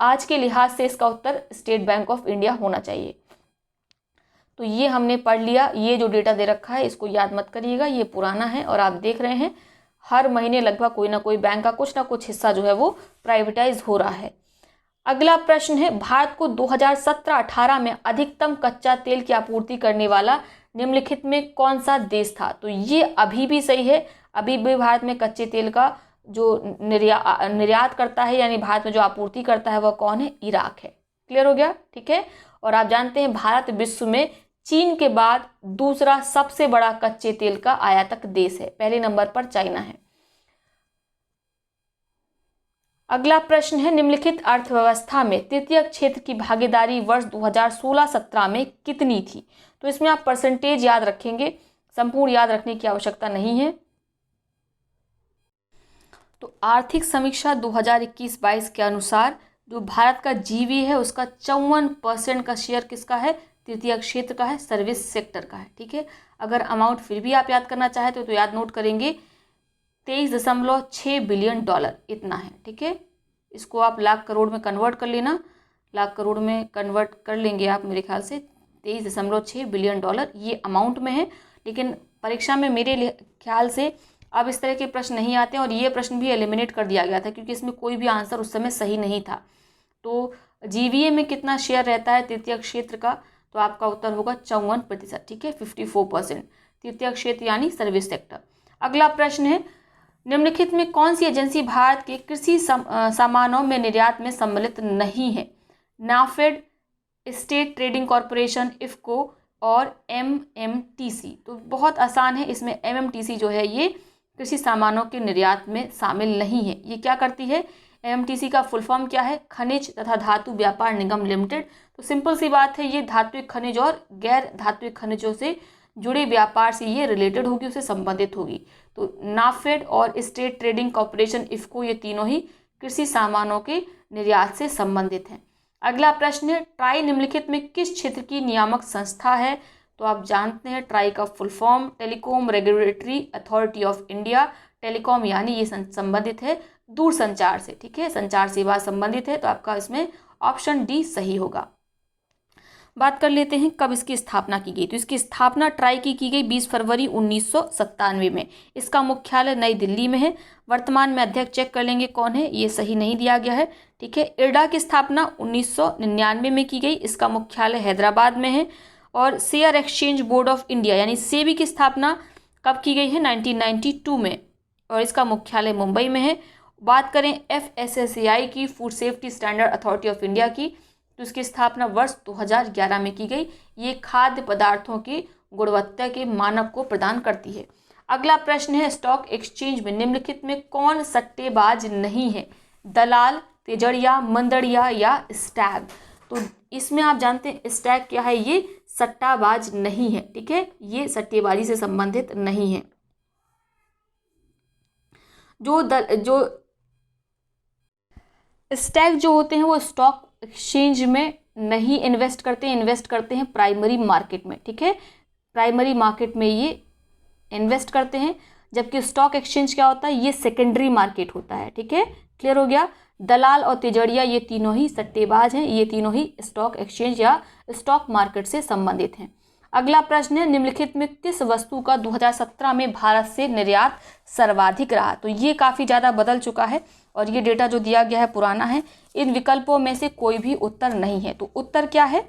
आज के लिहाज से इसका उत्तर स्टेट बैंक ऑफ इंडिया होना चाहिए। तो ये हमने पढ़ लिया। ये जो डेटा दे रखा है इसको याद मत करिएगा, ये पुराना है, और आप देख रहे हैं हर महीने लगभग कोई ना कोई बैंक का कुछ ना कुछ हिस्सा जो है वो प्राइवेटाइज हो रहा है। अगला प्रश्न है, भारत को 2017-18 में अधिकतम कच्चा तेल की आपूर्ति करने वाला निम्नलिखित में कौन सा देश था? तो ये अभी भी सही है। अभी भी भारत में कच्चे तेल का जो निर्यात करता है, यानी भारत में जो आपूर्ति करता है, वह कौन है? इराक है। क्लियर हो गया, ठीक है। और आप जानते हैं भारत विश्व में चीन के बाद दूसरा सबसे बड़ा कच्चे तेल का आयातक देश है। पहले नंबर पर चाइना है। अगला प्रश्न है, निम्नलिखित अर्थव्यवस्था में तृतीय क्षेत्र की भागीदारी वर्ष 2016-17 में कितनी थी? तो इसमें आप परसेंटेज याद रखेंगे, संपूर्ण याद रखने की आवश्यकता नहीं है। तो आर्थिक समीक्षा 2021-22 के अनुसार जो भारत का GDP है उसका 54% का शेयर किसका है? तृतीय क्षेत्र का है, सर्विस सेक्टर का है, ठीक है। अगर अमाउंट फिर भी आप याद करना चाहते हो तो याद नोट करेंगे, 23.6 बिलियन डॉलर इतना है, ठीक है। इसको आप लाख करोड़ में कन्वर्ट कर लेना, लाख करोड़ में कन्वर्ट कर लेंगे आप, मेरे ख्याल से 23.6 बिलियन डॉलर ये अमाउंट में है। लेकिन परीक्षा में मेरे ख्याल से अब इस तरह के प्रश्न नहीं आते हैं, और ये प्रश्न भी एलिमिनेट कर दिया गया था क्योंकि इसमें कोई भी आंसर उस समय सही नहीं था। तो GVA में कितना शेयर रहता है तृतीय क्षेत्र का? तो आपका उत्तर होगा 54%, ठीक है, 54% तृतीय क्षेत्र यानी सर्विस सेक्टर। अगला प्रश्न है, निम्नलिखित में कौन सी एजेंसी भारत के कृषि सामानों में निर्यात में सम्मिलित नहीं है? NAFED, state trading corporation, IFFCO और MMTC। तो बहुत आसान है, इसमें MMTC जो है ये कृषि सामानों के निर्यात में शामिल नहीं है। ये क्या करती है? MMTC का फुल फॉर्म क्या है? खनिज तथा धातु व्यापार निगम लिमिटेड। तो सिंपल सी बात है, ये धात्विक खनिज और गैर धात्विक खनिजों से जुड़े व्यापार से ये रिलेटेड होगी, उससे संबंधित होगी। तो नाफेड और स्टेट ट्रेडिंग कॉरपोरेशन, इफको, ये तीनों ही कृषि सामानों के निर्यात से संबंधित हैं। अगला प्रश्न है, ट्राई निम्नलिखित में किस क्षेत्र की नियामक संस्था है? तो आप जानते हैं ट्राई का full form telecom regulatory authority of India. Telecom यानी ये संबंधित है दूरसंचार से, ठीक है, संचार सेवा संबंधित है। तो आपका इसमें ऑप्शन डी सही होगा। बात कर लेते हैं कब इसकी स्थापना की गई। तो इसकी स्थापना ट्राई की गई 20 फरवरी 1997 में। इसका मुख्यालय नई दिल्ली में है। वर्तमान में अध्यक्ष चेक कर लेंगे कौन है, ये सही नहीं दिया गया है, ठीक है। इरडा की स्थापना 1999 में की गई, इसका मुख्यालय हैदराबाद में है। और share exchange board of India यानी सेबी की स्थापना कब की गई है? 1992 में, और इसका मुख्यालय मुंबई में है। बात करें FSSAI की, food safety standard authority of India की, तो इसकी स्थापना वर्ष 2011 में की गई। ये खाद्य पदार्थों की गुणवत्ता के मानक को प्रदान करती है। अगला प्रश्न है, स्टॉक एक्सचेंज में निम्नलिखित में कौन सट्टेबाज नहीं है? दलाल, तेजड़िया, मंदड़िया या स्टैग। तो इसमें आप जानते हैं स्टैग क्या है? ये सट्टाबाज नहीं है, ठीक है, ये सट्टेबाजी से संबंधित नहीं है। जो स्टैग जो होते हैं वो स्टॉक एक्सचेंज में नहीं इन्वेस्ट करते हैं प्राइमरी मार्केट में, ठीक है, प्राइमरी मार्केट में ये इन्वेस्ट करते हैं। जबकि स्टॉक एक्सचेंज क्या होता है? ये सेकेंडरी मार्केट होता है, ठीक है, क्लियर हो गया। दलाल और तिजड़िया ये तीनों ही सट्टेबाज हैं, ये तीनों ही स्टॉक एक्सचेंज या स्टॉक मार्केट से संबंधित हैं। अगला प्रश्न है, निम्नलिखित में किस वस्तु का 2017 में भारत से निर्यात सर्वाधिक रहा? तो ये काफ़ी ज़्यादा बदल चुका है और ये डेटा जो दिया गया है पुराना है। इन विकल्पों में से कोई भी उत्तर नहीं है, तो उत्तर क्या है?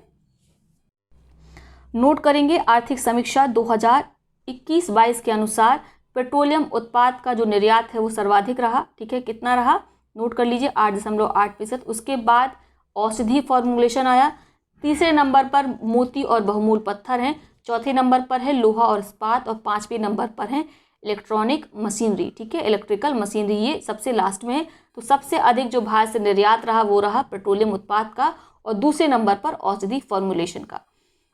नोट करेंगे, आर्थिक समीक्षा 2021-22 के अनुसार पेट्रोलियम उत्पाद का जो निर्यात है वो सर्वाधिक रहा, ठीक है, कितना रहा? नोट कर लीजिए, 8.8%। उसके बाद औषधि फॉर्मुलेशन आया तीसरे नंबर पर मोती और बहुमूल्य पत्थर हैं, चौथे नंबर पर है लोहा और इस्पात और पांचवें नंबर पर है इलेक्ट्रॉनिक मशीनरी। ठीक है, इलेक्ट्रिकल मशीनरी ये सबसे लास्ट में है। तो सबसे अधिक जो भारत से निर्यात रहा वो रहा पेट्रोलियम उत्पाद का और दूसरे नंबर पर औषधि फॉर्मुलेशन का।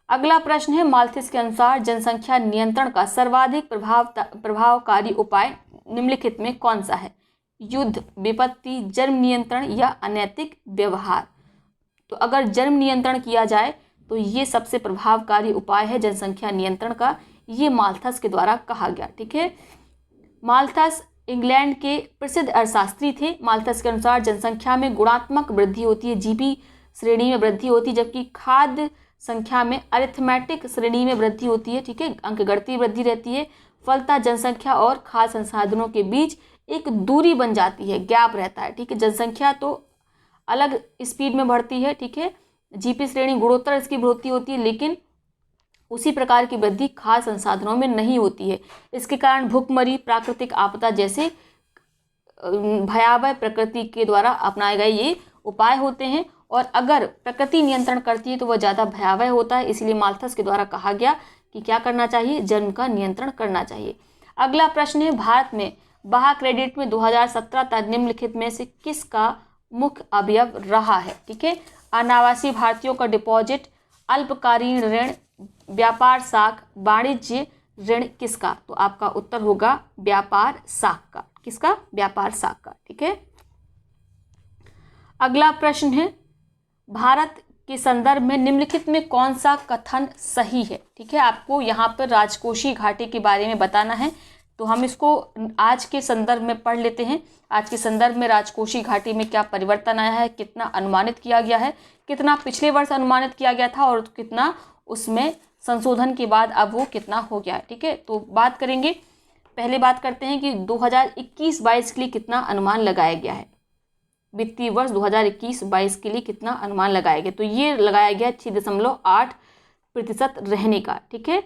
अगला प्रश्न है, माल्थस के अनुसार जनसंख्या नियंत्रण का सर्वाधिक प्रभावकारी उपाय निम्नलिखित में कौन सा है? युद्ध, विपत्ति, जन्म नियंत्रण या अनैतिक व्यवहार। तो अगर जन्म नियंत्रण किया जाए तो ये सबसे प्रभावकारी उपाय है जनसंख्या नियंत्रण का, ये माल्थस के द्वारा कहा गया। ठीक है, माल्थस इंग्लैंड के प्रसिद्ध अर्थशास्त्री थे। माल्थस के अनुसार जनसंख्या में गुणात्मक वृद्धि होती है, जीपी श्रेणी में वृद्धि होती है, जबकि खाद्य संख्या में अरिथमेटिक श्रेणी में वृद्धि होती है। ठीक है, अंकगणितीय वृद्धि रहती है। फलतः जनसंख्या और खाद्य संसाधनों के बीच एक दूरी बन जाती है, गैप रहता है। ठीक है, जनसंख्या तो अलग स्पीड में बढ़ती है। ठीक है, जीपी श्रेणी गुणोत्तर इसकी बढ़ोतरी होती है, लेकिन उसी प्रकार की वृद्धि खाद्य संसाधनों में नहीं होती है। इसके कारण भूखमरी, प्राकृतिक आपदा जैसे भयावह प्रकृति के द्वारा अपनाए गए ये उपाय होते हैं, और अगर प्रकृति नियंत्रण करती है तो वह ज़्यादा भयावह होता है। इसलिए माल्थस के द्वारा कहा गया कि क्या करना चाहिए, जन्म का नियंत्रण करना चाहिए। अगला प्रश्न है, भारत में बाह्य क्रेडिट में 2017 तक निम्नलिखित में से किसका मुख्य अवयव रहा है? ठीक है, अनावासी भारतीयों का डिपॉजिट, अल्पकालीन ऋण, व्यापार साख, वाणिज्य ऋण किसका? तो आपका उत्तर होगा व्यापार साख का। किसका? व्यापार साख का। ठीक है, अगला प्रश्न है, भारत के संदर्भ में निम्नलिखित में कौन सा कथन सही है? ठीक है, आपको यहाँ पर राजकोषीय घाटे के बारे में बताना है, तो हम इसको आज के संदर्भ में पढ़ लेते हैं। आज के संदर्भ में राजकोषीय घाटे में क्या परिवर्तन आया है, कितना अनुमानित किया गया है, कितना पिछले वर्ष अनुमानित किया गया था और कितना उसमें संशोधन के बाद अब वो कितना हो गया है। ठीक है, तो बात करेंगे, पहले बात करते हैं कि 2021-22 के लिए कितना अनुमान लगाया गया है। वित्तीय वर्ष 2021-22 के लिए कितना अनुमान लगाया गया? तो ये लगाया गया 6.8% रहने का। ठीक है,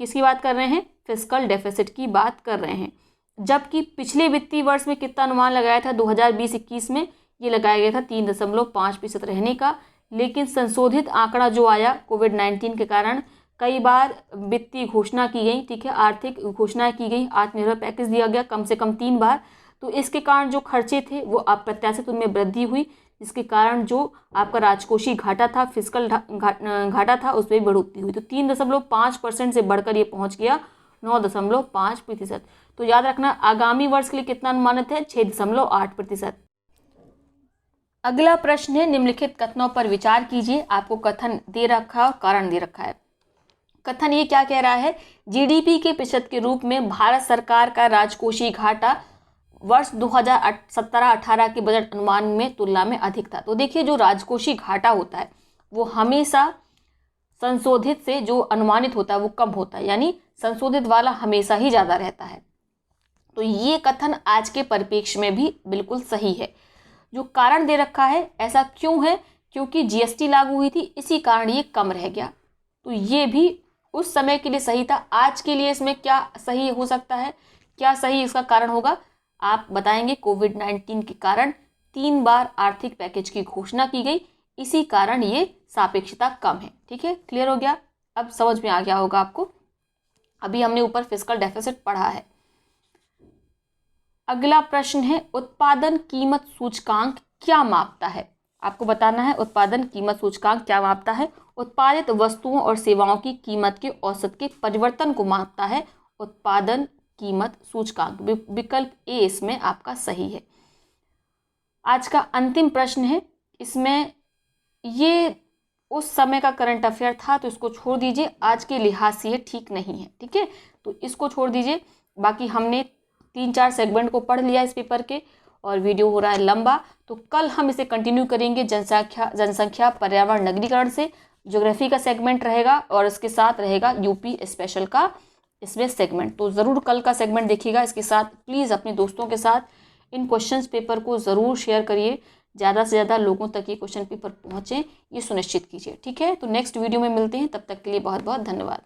किसकी बात कर रहे हैं? फिस्कल डेफिसिट की बात कर रहे हैं। जबकि पिछले वित्तीय वर्ष में कितना अनुमान लगाया था 2020-21 में, ये लगाया गया था 3.5% रहने का। लेकिन संशोधित आंकड़ा जो आया कोविड-19 के कारण, कई बार वित्तीय घोषणा की गई। ठीक है, आर्थिक घोषणा की गई, आत्मनिर्भर पैकेज दिया गया कम से कम 3 बार। तो इसके कारण जो खर्चे थे वो अप्रत्याशित उनमें वृद्धि हुई, जिसके कारण जो आपका राजकोषीय घाटा था, फिस्कल घाटा था, उसमें भी बढ़ोतरी हुई। तो 3.5% से बढ़कर ये पहुंच गया 9.5%। तो याद रखना, आगामी वर्ष के लिए कितना अनुमानित है? 6.8%। अगला प्रश्न है, निम्नलिखित कथनों पर विचार कीजिए। आपको कथन दे रखा और कारण दे रखा है। कथन ये क्या कह रहा है? जीडीपी के प्रतिशत के रूप में भारत सरकार का राजकोषीय घाटा वर्ष 2017-18 के बजट अनुमान में तुलना में अधिक था। तो देखिए, जो राजकोषीय घाटा होता है वो हमेशा संशोधित से जो अनुमानित होता है वो कम होता है, यानी संशोधित वाला हमेशा ही ज़्यादा रहता है। तो ये कथन आज के परिप्रेक्ष्य में भी बिल्कुल सही है। जो कारण दे रखा है, ऐसा क्यों है? क्योंकि जीएसटी लागू हुई थी, इसी कारण ये कम रह गया। तो ये भी उस समय के लिए सही था। आज के लिए इसमें क्या सही हो सकता है, क्या सही इसका कारण होगा, आप बताएंगे। कोविड-19 के कारण 3 बार आर्थिक पैकेज की घोषणा की गई, इसी कारण ये सापेक्षता कम है। ठीक है, क्लियर हो गया? अब समझ में आ गया होगा आपको। अभी हमने ऊपर फिस्कल डेफिसिट पढ़ा है। अगला प्रश्न है, उत्पादन कीमत सूचकांक क्या मापता है? आपको बताना है उत्पादन कीमत सूचकांक क्या मापता है। उत्पादित वस्तुओं और सेवाओं की कीमत के औसत के परिवर्तन को मापता है उत्पादन कीमत सूचकांक। विकल्प ए इसमें आपका सही है। आज का अंतिम प्रश्न है, इसमें ये उस समय का करंट अफेयर था तो इसको छोड़ दीजिए, आज के लिहाज से ये ठीक नहीं है। ठीक है, तो इसको छोड़ दीजिए। बाकी हमने 3-4 सेगमेंट को पढ़ लिया इस पेपर के, और वीडियो हो रहा है लंबा, तो कल हम इसे कंटिन्यू करेंगे जनसंख्या पर्यावरण नगरीकरण से। ज्योग्राफी का सेगमेंट रहेगा और इसके साथ रहेगा यूपी स्पेशल का इसमें सेगमेंट। तो ज़रूर कल का सेगमेंट देखिएगा। इसके साथ प्लीज़ अपने दोस्तों के साथ इन क्वेश्चंस पेपर को ज़रूर शेयर करिए, ज़्यादा से ज़्यादा लोगों तक ये क्वेश्चन पेपर पहुँचे, ये सुनिश्चित कीजिए। ठीक है, तो नेक्स्ट वीडियो में मिलते हैं, तब तक के लिए बहुत बहुत धन्यवाद।